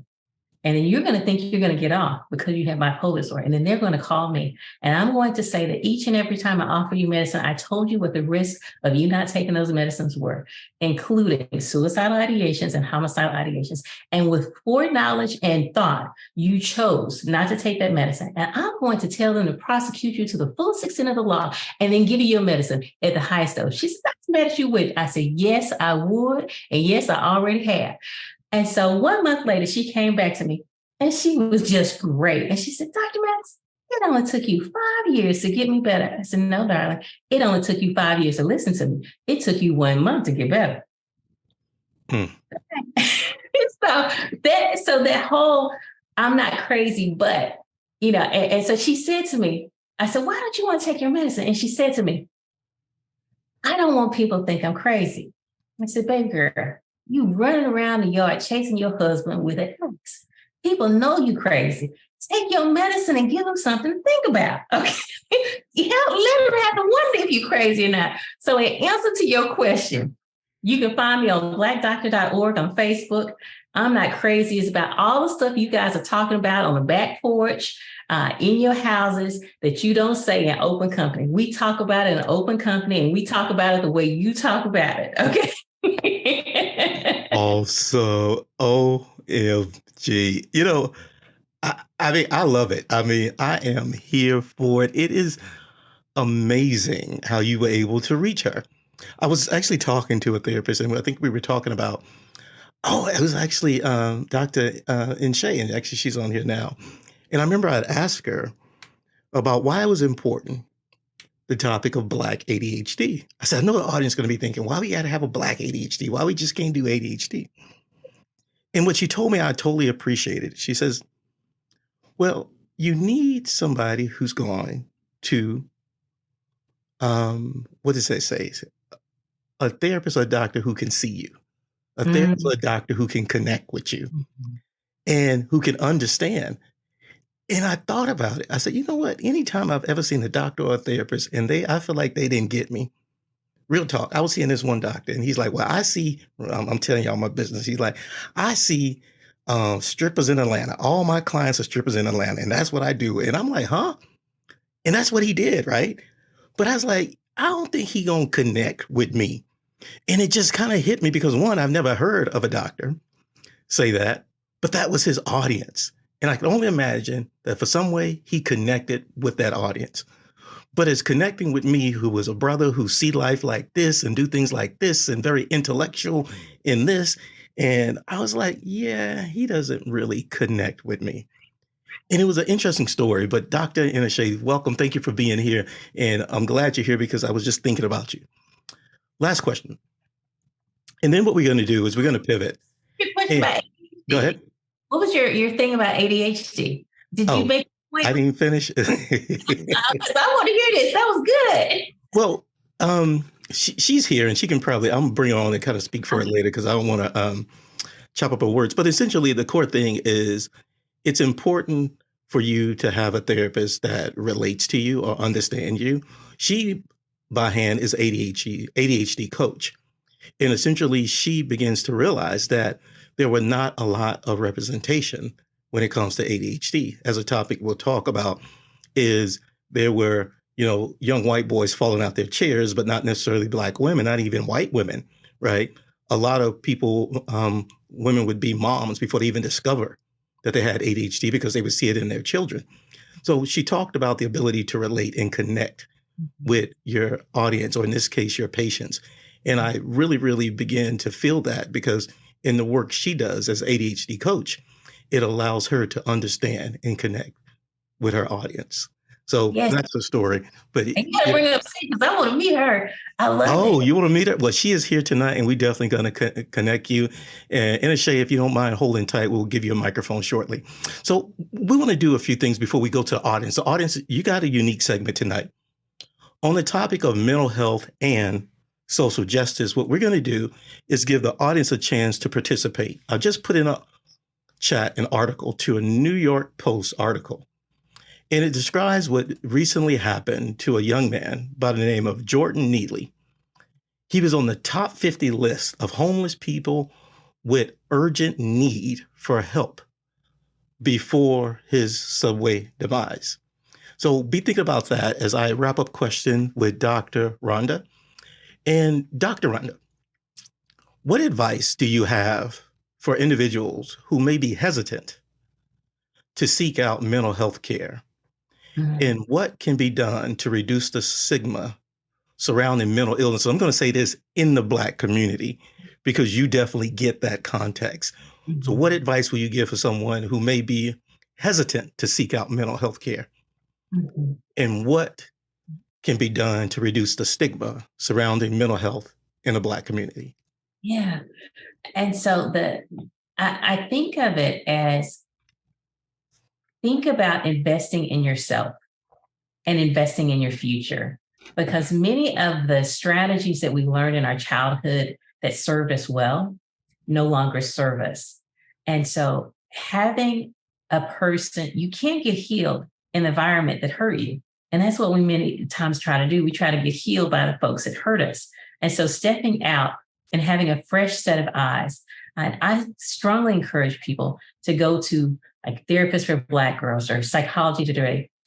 And then you're going to think you're going to get off because you have bipolar disorder. And then they're going to call me. And I'm going to say that each and every time I offer you medicine, I told you what the risks of you not taking those medicines were, including suicidal ideations and homicidal ideations. And with foreknowledge and thought, you chose not to take that medicine. And I'm going to tell them to prosecute you to the fullest extent of the law and then give you your medicine at the highest dose. She said, that's the medicine you would. I said, yes, I would. And yes, I already have. And so 1 month later, she came back to me and she was just great. And she said, Dr. Mattox, it only took you 5 years to get me better. I said, no, darling, it only took you 5 years to listen to me. It took you 1 month to get better. So that whole, I'm not crazy, but, and so she said to me, I said, why don't you want to take your medicine? And she said to me, I don't want people to think I'm crazy. I said, baby girl, you running around the yard chasing your husband with an axe. People know you crazy. Take your medicine and give them something to think about. Okay. Let them have to wonder if you're crazy or not. So in answer to your question, you can find me on blackdoctor.org on Facebook. I'm Not Crazy. It's about all the stuff you guys are talking about on the back porch, in your houses that you don't say in open company. We talk about it in open company and we talk about it the way you talk about it. Okay. Also, OMG. I love it. I am here for it. It is amazing how you were able to reach her. I was actually talking to a therapist, and I think we were talking about, it was actually Dr. Inshay, and actually she's on here now. And I remember I'd ask her about why it was important, the topic of Black ADHD. I said, I know the audience is going to be thinking, why we got to have a Black ADHD? Why we just can't do ADHD? And what she told me, I totally appreciated. She says, well, you need somebody who's going to, what does that say? A therapist or a doctor who can see you, a therapist or a doctor who can connect with you and who can understand. And I thought about it. I said, you know what? Anytime I've ever seen a doctor or a therapist and I feel like they didn't get me. Real talk. I was seeing this one doctor and he's like, well, I see, I'm telling y'all my business. He's like, I see strippers in Atlanta. All my clients are strippers in Atlanta. And that's what I do. And I'm like, huh? And that's what he did, right? But I was like, I don't think he gonna connect with me. And it just kind of hit me because one, I've never heard of a doctor say that, but that was his audience. And I can only imagine that for some way he connected with that audience. But it's connecting with me, who was a brother who see life like this and do things like this and very intellectual in this. And I was like, yeah, he doesn't really connect with me. And it was an interesting story. But Dr. Inashe, welcome. Thank you for being here. And I'm glad you're here because I was just thinking about you. Last question. And then what we're going to do is we're going to pivot. Your question about ADHD. Go ahead. What was your thing about ADHD? Did you make a point? I didn't finish. I want to hear this. That was good. Well, she's here and she can probably, I'm going to bring her on and kind of speak for her later because I don't want to chop up her words. But essentially the core thing is it's important for you to have a therapist that relates to you or understands you. She, by hand, is ADHD coach. And essentially, she begins to realize that there were not a lot of representation when it comes to ADHD. As a topic we'll talk about is there were, young white boys falling out their chairs, but not necessarily Black women, not even white women, right? A lot of people, women would be moms before they even discover that they had ADHD because they would see it in their children. So she talked about the ability to relate and connect with your audience, or in this case, your patients. And I really, really began to feel that because in the work she does as ADHD coach, it allows her to understand and connect with her audience. So that's the story. But you got to bring it up because I want to meet her. I love it. Oh, you want to meet her? Well, she is here tonight, and we're definitely going to connect you. And Inashe, if you don't mind holding tight, we'll give you a microphone shortly. So we want to do a few things before we go to the audience. The audience, you got a unique segment tonight. On the topic of mental health and social justice, what we're going to do is give the audience a chance to participate. I just put in a chat an article to a New York Post article. And it describes what recently happened to a young man by the name of Jordan Neely. He was on the top 50 list of homeless people with urgent need for help before his subway demise. So be thinking about that as I wrap up question with Dr. Rhonda. And Dr. Rhonda, what advice do you have for individuals who may be hesitant to seek out mental health care? And what can be done to reduce the stigma surrounding mental illness? So I'm going to say this in the Black community, because you definitely get that context. Mm-hmm. So what advice will you give for someone who may be hesitant to seek out mental health care? Mm-hmm. And what can be done to reduce the stigma surrounding mental health in the Black community? Yeah. And so I think of it as, think about investing in yourself and investing in your future, because many of the strategies that we learned in our childhood that served us well no longer serve us. And so having a person, you can't get healed in an environment that hurt you. And that's what we many times try to do. We try to get healed by the folks that hurt us. And so stepping out and having a fresh set of eyes. And I strongly encourage people to go to like Therapists for Black Girls or psychology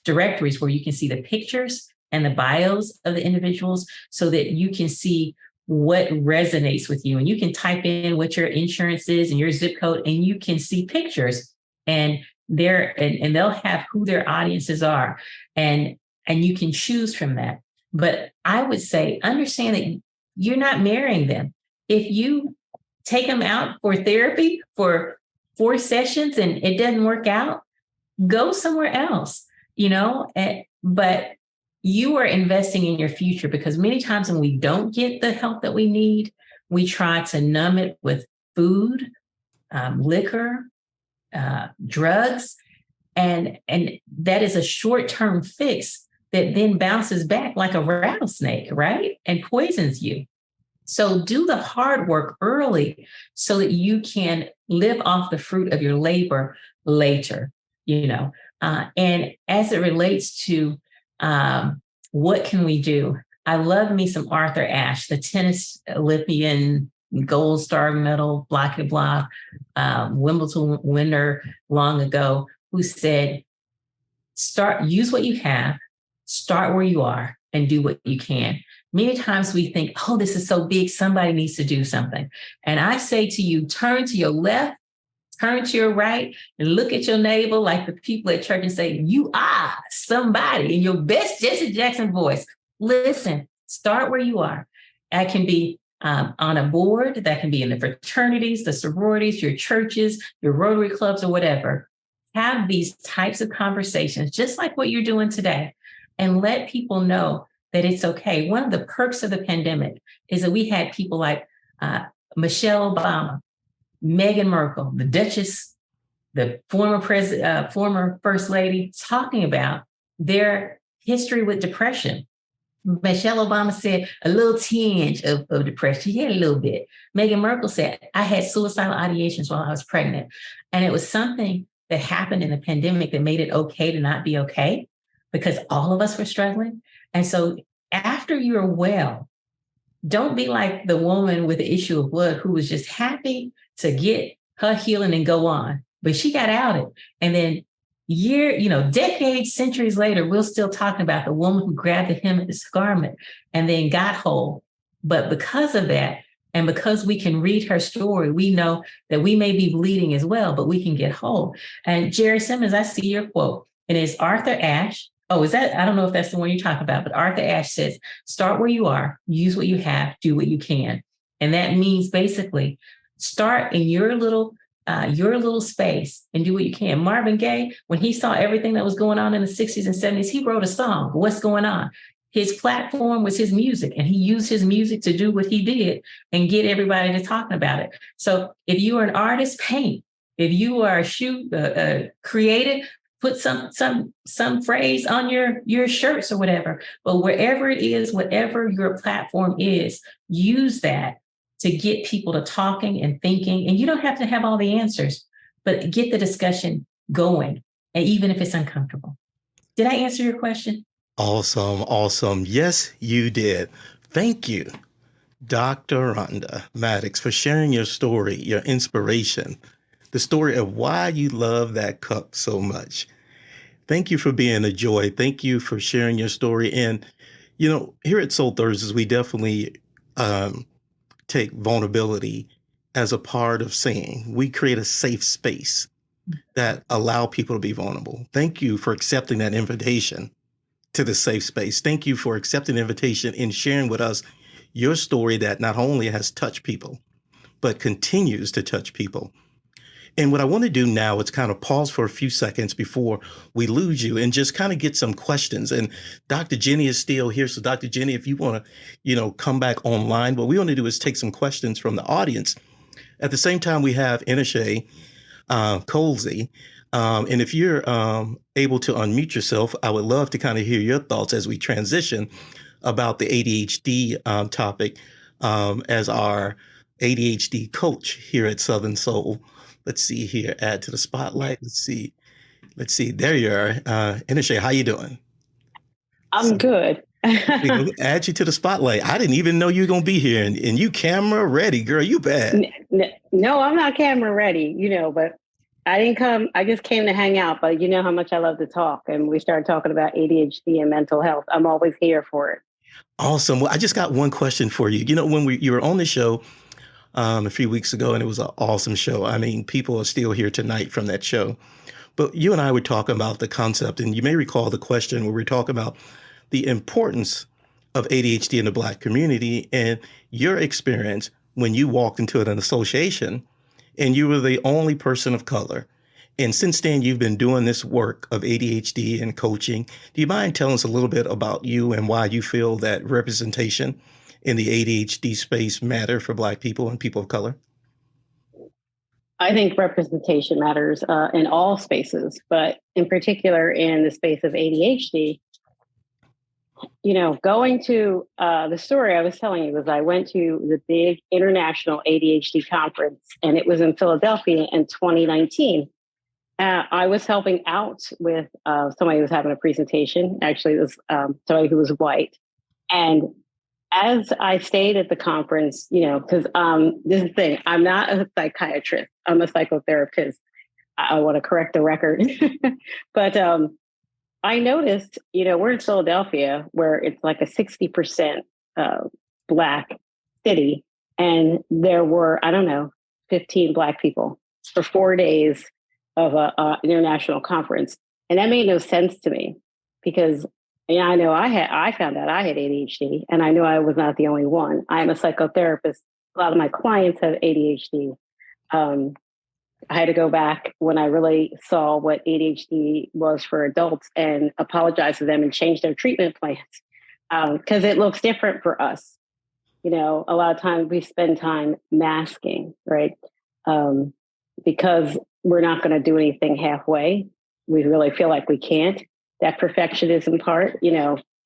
directories where you can see the pictures and the bios of the individuals so that you can see what resonates with you. And you can type in what your insurance is and your zip code, and you can see pictures and they'll have who their audiences are. And you can choose from that. But I would say, understand that you're not marrying them. If you take them out for therapy for 4 sessions and it doesn't work out, go somewhere else, but you are investing in your future, because many times when we don't get the help that we need, we try to numb it with food, liquor, drugs, and that is a short-term fix that then bounces back like a rattlesnake, right? And poisons you. So do the hard work early so that you can live off the fruit of your labor later. And as it relates to what can we do, I love me some Arthur Ashe, the tennis Olympian, gold star medal, block and block, Wimbledon winner long ago, who said, use what you have, start where you are, and do what you can. Many times we think, oh, this is so big, somebody needs to do something. And I say to you, turn to your left, turn to your right, and look at your neighbor like the people at church and say, you are somebody in your best Jesse Jackson voice. Listen, start where you are. That can be on a board, that can be in the fraternities, the sororities, your churches, your Rotary clubs, or whatever. Have these types of conversations, just like what you're doing today, and let people know that it's okay. One of the perks of the pandemic is that we had people like Michelle Obama, Meghan Merkel, the Duchess, the former First Lady, talking about their history with depression. Michelle Obama said a little tinge of depression. She had a little bit. Meghan Merkel said, I had suicidal ideations while I was pregnant. And it was something that happened in the pandemic that made it okay to not be okay, because all of us were struggling. And so after you're well, don't be like the woman with the issue of blood who was just happy to get her healing and go on. But she got outed. And then decades, centuries later, we're still talking about the woman who grabbed the hem of his garment and then got whole. But because of that, and because we can read her story, we know that we may be bleeding as well, but we can get whole. And Jerry Simmons, I see your quote, and it's Arthur Ashe. Oh, is that? I don't know if that's the one you talk about, but Arthur Ashe says, start where you are, use what you have, do what you can. And that means basically start in your little space and do what you can. Marvin Gaye, when he saw everything that was going on in the 60s and 70s, he wrote a song, What's Going On? His platform was his music, and he used his music to do what he did and get everybody to talking about it. So if you are an artist, paint. If you are a creative, put some phrase on your shirts or whatever. But wherever it is, whatever your platform is, use that to get people to talking and thinking. And you don't have to have all the answers, but get the discussion going, and even if it's uncomfortable. Did I answer your question? Awesome. Yes, you did. Thank you, Dr. Rhonda Mattox, for sharing your story, your inspiration, the story of why you love that cup so much. Thank you for being a joy. Thank you for sharing your story. And, here at Soul Thursdays, we definitely take vulnerability as a part of saying we create a safe space that allow people to be vulnerable. Thank you for accepting that invitation to the safe space. Thank you for accepting the invitation and sharing with us your story that not only has touched people, but continues to touch people. And what I want to do now is kind of pause for a few seconds before we lose you and just kind of get some questions. And Dr. Jenny is still here. So Dr. Jenny, if you want to, come back online, what we want to do is take some questions from the audience. At the same time, we have Enisha Colsey. And if you're able to unmute yourself, I would love to kind of hear your thoughts as we transition about the ADHD topic as our ADHD coach here at Southern Soul. Let's see here, add to the spotlight. Let's see. There you are. Enisha, how you doing? I'm good. Add you to the spotlight. I didn't even know you were going to be here, and you camera ready, girl. You bad. No, I'm not camera ready, but I didn't come. I just came to hang out, but you know how much I love to talk. And we started talking about ADHD and mental health. I'm always here for it. Awesome. Well, I just got one question for you. When you were on the show a few weeks ago, and it was an awesome show. I mean, people are still here tonight from that show. But you and I were talking about the concept, and you may recall the question where we were talking about the importance of ADHD in the Black community and your experience when you walked into an association and you were the only person of color. And since then, you've been doing this work of ADHD and coaching. Do you mind telling us a little bit about you and why you feel that representation in the ADHD space matter for Black people and people of color? I think representation matters in all spaces, but in particular in the space of ADHD. Going to the story I was telling you was I went to the big international ADHD conference, and it was in Philadelphia in 2019. I was helping out with somebody who was having a presentation. Actually, it was somebody who was white. And as I stayed at the conference, because this is the thing, I'm not a psychiatrist, I'm a psychotherapist. I want to correct the record. But I noticed, we're in Philadelphia where it's like a 60% Black city. And there were, I don't know, 15 Black people for 4 days of an international conference. And that made no sense to me because I know I found out I had ADHD, and I knew I was not the only one. I'm a psychotherapist. A lot of my clients have ADHD. I had to go back when I really saw what ADHD was for adults and apologize to them and change their treatment plans because it looks different for us. A lot of times we spend time masking, right? Because we're not going to do anything halfway. We really feel like we can't. That perfectionism part,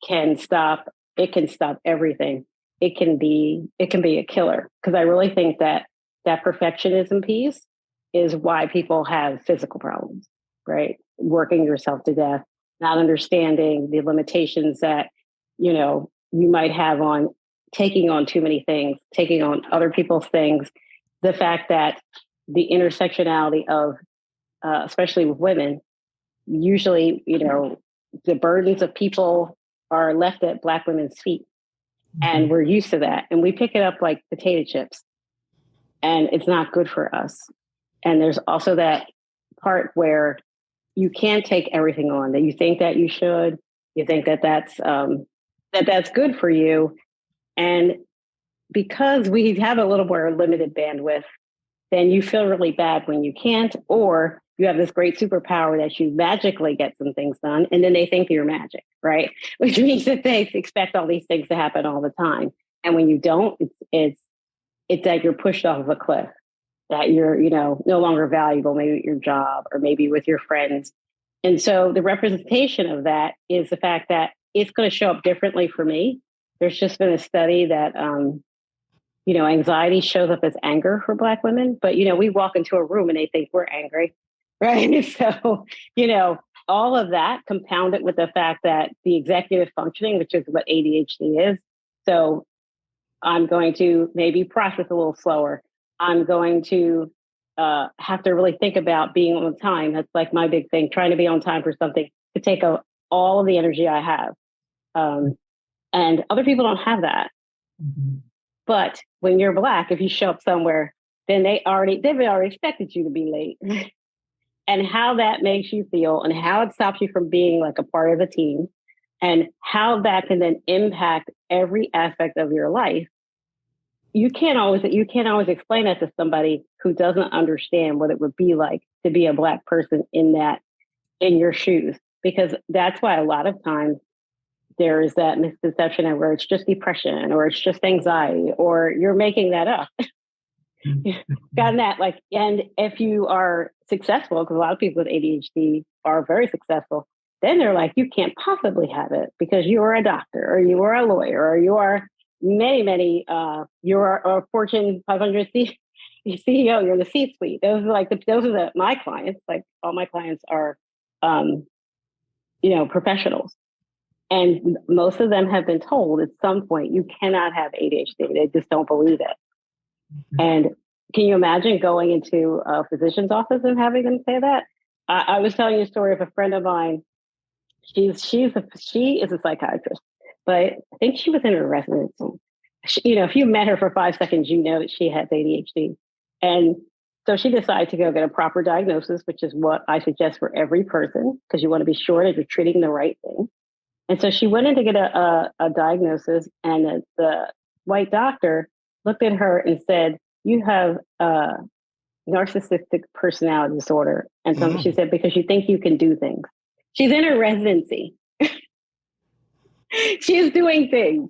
can stop. It can stop everything. It can be a killer because I really think that perfectionism piece is why people have physical problems, right? Working yourself to death, not understanding the limitations that, you might have on taking on too many things, taking on other people's things. The fact that the intersectionality of, especially with women, usually, the burdens of people are left at Black women's feet. And we're used to that. And we pick it up like potato chips. And it's not good for us. And there's also that part where you can't take everything on that you think that you should. You think that that's good for you. And because we have a little more limited bandwidth, then you feel really bad when you can't, or you have this great superpower that you magically get some things done, and then they think you're magic, right? Which means that they expect all these things to happen all the time. And when you don't, it's that you're pushed off of a cliff, that you're, no longer valuable, maybe at your job or maybe with your friends. And so the representation of that is the fact that it's going to show up differently for me. There's just been a study that, anxiety shows up as anger for Black women, but, we walk into a room and they think we're angry, right? So, all of that compounded with the fact that the executive functioning, which is what ADHD is. So I'm going to maybe process a little slower. I'm going to have to really think about being on time. That's like my big thing, trying to be on time for something to take all of the energy I have. And other people don't have that. Mm-hmm. But when you're Black, if you show up somewhere, then they've already expected you to be late. And how that makes you feel and how it stops you from being like a part of the team and how that can then impact every aspect of your life. You can't always explain that to somebody who doesn't understand what it would be like to be a Black person in your shoes, because that's why a lot of times there is that misconception of where it's just depression or it's just anxiety or you're making that up. Gotten that, and if you are successful, because a lot of people with ADHD are very successful, then they're like, you can't possibly have it because you are a doctor or you are a lawyer or you are many, you are a Fortune 500 CEO, you're in the C-suite. Those are my clients. Like all my clients are, professionals. And most of them have been told at some point, you cannot have ADHD. They just don't believe it. Mm-hmm. And can you imagine going into a physician's office and having them say that? I was telling you a story of a friend of mine. She is a psychiatrist, but I think she was in her residency. If you met her for 5 seconds, you know that she has ADHD. And so she decided to go get a proper diagnosis, which is what I suggest for every person, because you want to be sure that you're treating the right thing. And so she went in to get a diagnosis, and the white doctor looked at her and said, you have narcissistic personality disorder. And so she said, because you think you can do things. She's in her residency. She's doing things.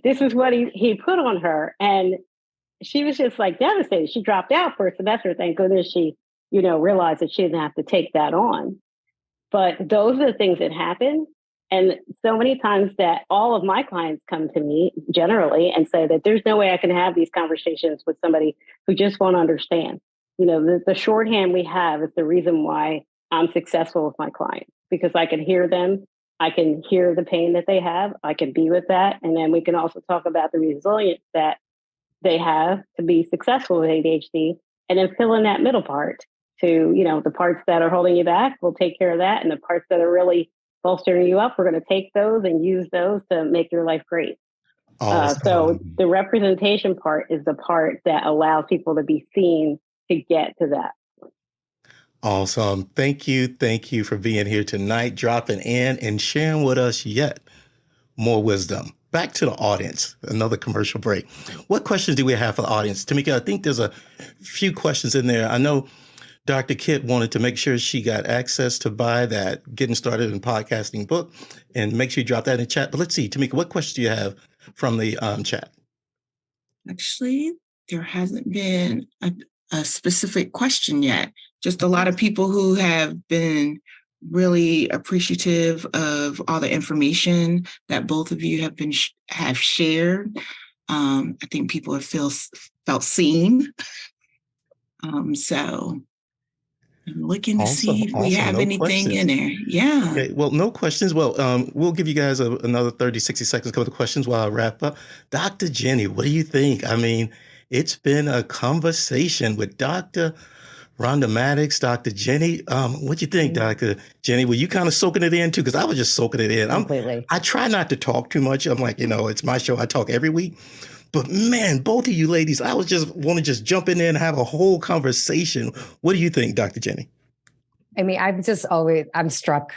This is what he put on her. And she was just like devastated. She dropped out for a semester. Thank goodness she, realized that she didn't have to take that on. But those are the things that happen. And so many times that all of my clients come to me generally and say that there's no way I can have these conversations with somebody who just won't understand. the shorthand we have is the reason why I'm successful with my clients, because I can hear them. I can hear the pain that they have. I can be with that. And then we can also talk about the resilience that they have to be successful with ADHD, and then fill in that middle part to, the parts that are holding you back, we'll take care of that. And the parts that are really bolstering you up, we're going to take those and use those to make your life great. Awesome. So the representation part is the part that allows people to be seen to get to that. Awesome. Thank you. Thank you for being here tonight, dropping in and sharing with us yet more wisdom. Back to the audience, another commercial break. What questions do we have for the audience? Tamika, I think there's a few questions in there. I know Dr. Kit wanted to make sure she got access to buy that Getting Started in Podcasting book, and make sure you drop that in the chat. But let's see, Tamika, what questions do you have from the chat? Actually, there hasn't been a specific question yet. Just a lot of people who have been really appreciative of all the information that both of you have shared. I think people have felt seen. So I'm looking to see if we have anything in there. Yeah. Okay, well, no questions. Well, we'll give you guys another 30, 60 seconds to come to questions while I wrap up. Dr. Jenny, what do you think? I mean, it's been a conversation with Dr. Rhonda Mattox, Dr. Jenny. What do you think, Dr. Jenny? Were you kind of soaking it in too? Because I was just soaking it in. Completely. I try not to talk too much. I'm like, it's my show. I talk every week. But man, both of you ladies, I was just want to just jump in there and have a whole conversation. What do you think, Dr. Jenny? I mean, I'm struck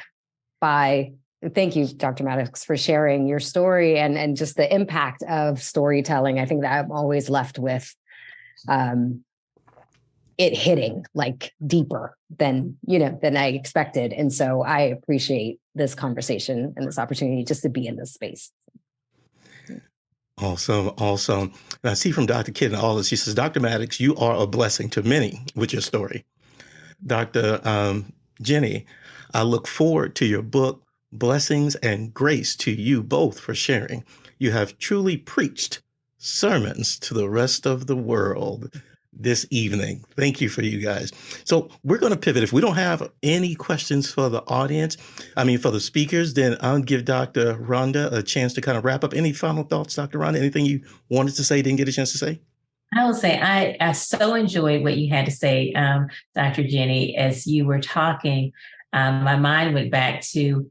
by, thank you, Dr. Mattox, for sharing your story and just the impact of storytelling. I think that I'm always left with it hitting like deeper than I expected. And so I appreciate this conversation and this opportunity just to be in this space. Awesome. And I see from Dr. Kidd and all this, she says, Dr. Mattox, you are a blessing to many with your story. Dr. Jenny, I look forward to your book, Blessings and Grace to you both for sharing. You have truly preached sermons to the rest of the world this evening. Thank you for you guys. So we're going to pivot. If we don't have any questions for the audience, for the speakers, then I'll give Dr. Rhonda a chance to kind of wrap up. Any final thoughts, Dr. Rhonda? Anything you wanted to say, didn't get a chance to say? I will say I so enjoyed what you had to say, Dr. Jenny, as you were talking. My mind went back to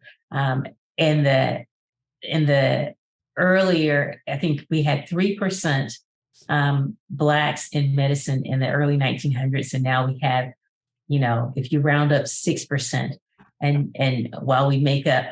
in the earlier, I think we had 3% Blacks in medicine in the early 1900s, and now we have, if you round up 6%, and while we make up,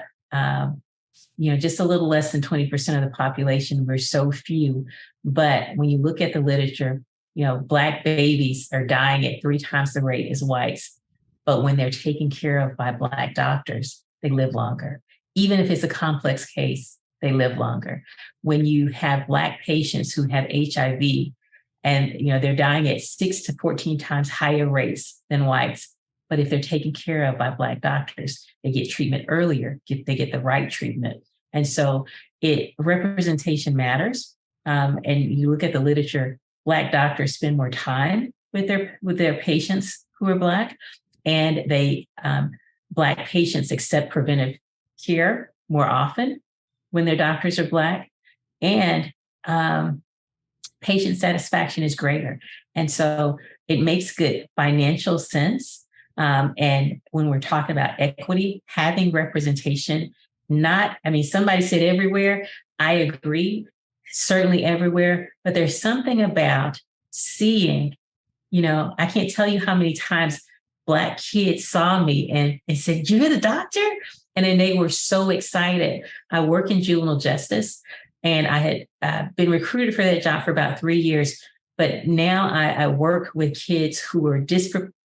just a little less than 20% of the population, we're so few. But when you look at the literature, Black babies are dying at 3 times the rate as whites. But when they're taken care of by Black doctors, they live longer. Even if it's a complex case, they live longer. When you have Black patients who have HIV and, they're dying at 6 to 14 times higher rates than whites. But if they're taken care of by Black doctors, they get treatment earlier, they get the right treatment. And so representation matters. And you look at the literature, Black doctors spend more time with their patients who are Black, and Black patients accept preventive care more often when their doctors are Black, and patient satisfaction is greater. And so it makes good financial sense. And when we're talking about equity, having representation, somebody said everywhere. I agree, certainly everywhere, but there's something about seeing, I can't tell you how many times Black kids saw me and said, "You're the doctor?" And then they were so excited. I work in juvenile justice, and I had been recruited for that job for about 3 years. But now I work with kids who are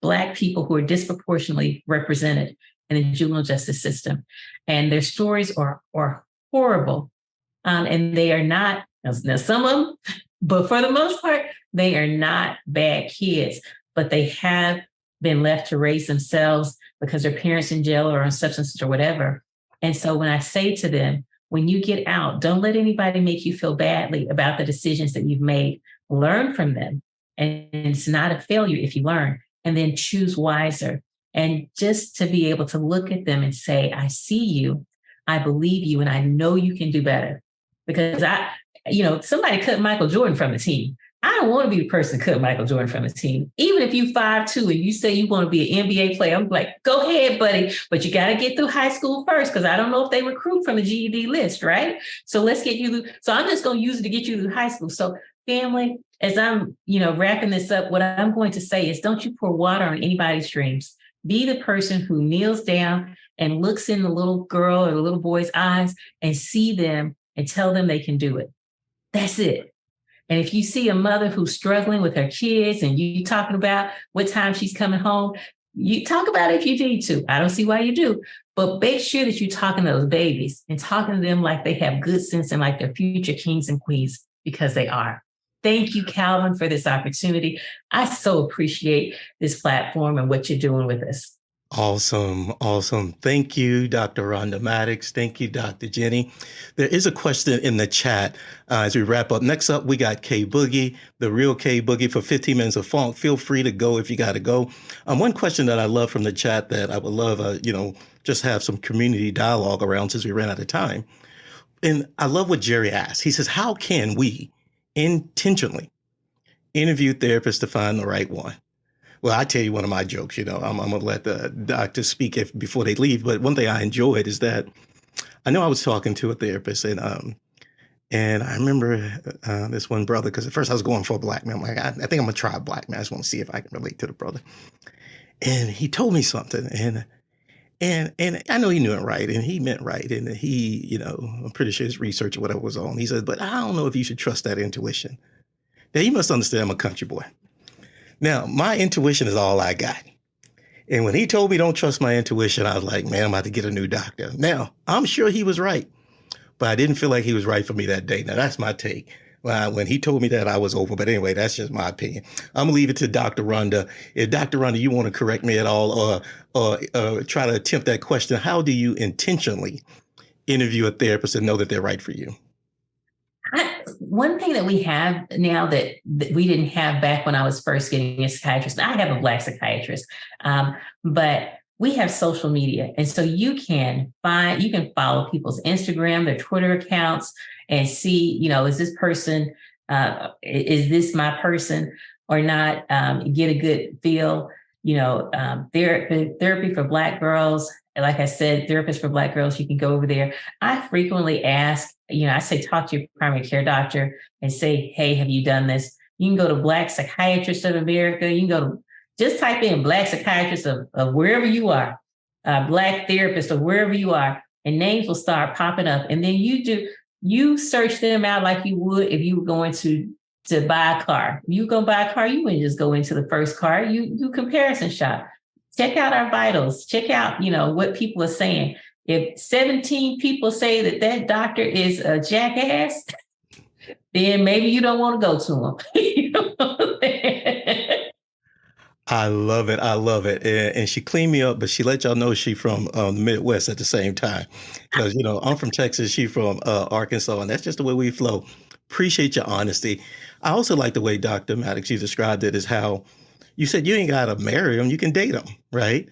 Black people who are disproportionately represented in the juvenile justice system. And their stories are horrible. And they are not, now some of them, but for the most part, they are not bad kids, but they have been left to raise themselves because their parents in jail or on substances or whatever. And so when I say to them, when you get out, don't let anybody make you feel badly about the decisions that you've made. Learn from them And it's not a failure if you learn, and then choose wiser. And just to be able to look at them and say, I see you, I believe you, and I know you can do better. Because somebody cut Michael Jordan from the team. I don't want to be the person to cut Michael Jordan from the team. Even if you 5'2" and you say you want to be an NBA player, I'm like, go ahead, buddy. But you got to get through high school first, because I don't know if they recruit from the GED list, right? So let's get you. So I'm just going to use it to get you through high school. So family, as I'm, wrapping this up, what I'm going to say is, don't you pour water on anybody's dreams. Be the person who kneels down and looks in the little girl or the little boy's eyes and see them and tell them they can do it. That's it. And if you see a mother who's struggling with her kids and you talking about what time she's coming home, you talk about it if you need to. I don't see why you do. But make sure that you're talking to those babies and talking to them like they have good sense and like they're future kings and queens, because they are. Thank you, Calvin, for this opportunity. I so appreciate this platform and what you're doing with us. Awesome. Awesome. Thank you, Dr. Rhonda Mattox. Thank you, Dr. Jenny. There is a question in the chat as we wrap up. Next up, we got K Boogie, the real K Boogie, for 15 minutes of funk. Feel free to go if you got to go. One question that I love from the chat that I would love, just have some community dialogue around since we ran out of time. And I love what Jerry asked. He says, how can we intentionally interview therapists to find the right one? Well, I tell you one of my jokes, I'm going to let the doctors speak before they leave. But one thing I enjoyed is that I know I was talking to a therapist and I remember this one brother, because at first I was going for a black man. I'm like, I think I'm going to try a black man. I just want to see if I can relate to the brother. And he told me something and I know he knew it right and he meant right. And he, I'm pretty sure his research or whatever was on. He said, but I don't know if you should trust that intuition. Now, you must understand I'm a country boy. Now, my intuition is all I got. And when he told me don't trust my intuition, I was like, man, I'm about to get a new doctor. Now, I'm sure he was right, but I didn't feel like he was right for me that day. Now, that's my take. When he told me that, I was over. But anyway, that's just my opinion. I'm going to leave it to Dr. Rhonda. If Dr. Rhonda, you want to correct me at all or try to attempt that question, how do you intentionally interview a therapist and know that they're right for you? One thing that we have now that we didn't have back when I was first getting a psychiatrist, I have a Black psychiatrist, but we have social media. And so you can follow people's Instagram, their Twitter accounts, and see, is this person, is this my person or not? Get a good feel, therapy for Black girls. Like I said, Therapists for Black Girls, you can go over there. I frequently ask, I say, talk to your primary care doctor and say, hey, have you done this? You can go to Black Psychiatrists of America. You can just type in Black Psychiatrists of wherever you are, Black Therapist of wherever you are, and names will start popping up. And then you search them out like you would if you were going to buy a car. You go buy a car, you wouldn't just go into the first car, you comparison shop. Check out our vitals. Check out, what people are saying. If 17 people say that doctor is a jackass, then maybe you don't want to go to him. I love it. I love it. And she cleaned me up, but she let y'all know she from the Midwest at the same time. Because, I'm from Texas. She from Arkansas. And that's just the way we flow. Appreciate your honesty. I also like the way Dr. Mattox, you described it as how you said you ain't got to marry them. You can date them, right?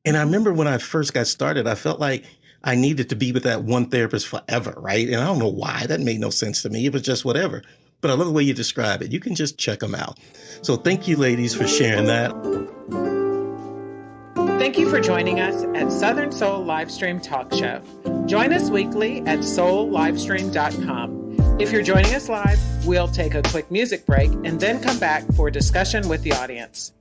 And I remember when I first got started, I felt like I needed to be with that one therapist forever, right? And I don't know why. That made no sense to me. It was just whatever. But I love the way you describe it. You can just check them out. So thank you, ladies, for sharing that. Thank you for joining us at Southern Soul Livestream Talk Show. Join us weekly at soullivestream.com. If you're joining us live, we'll take a quick music break and then come back for discussion with the audience.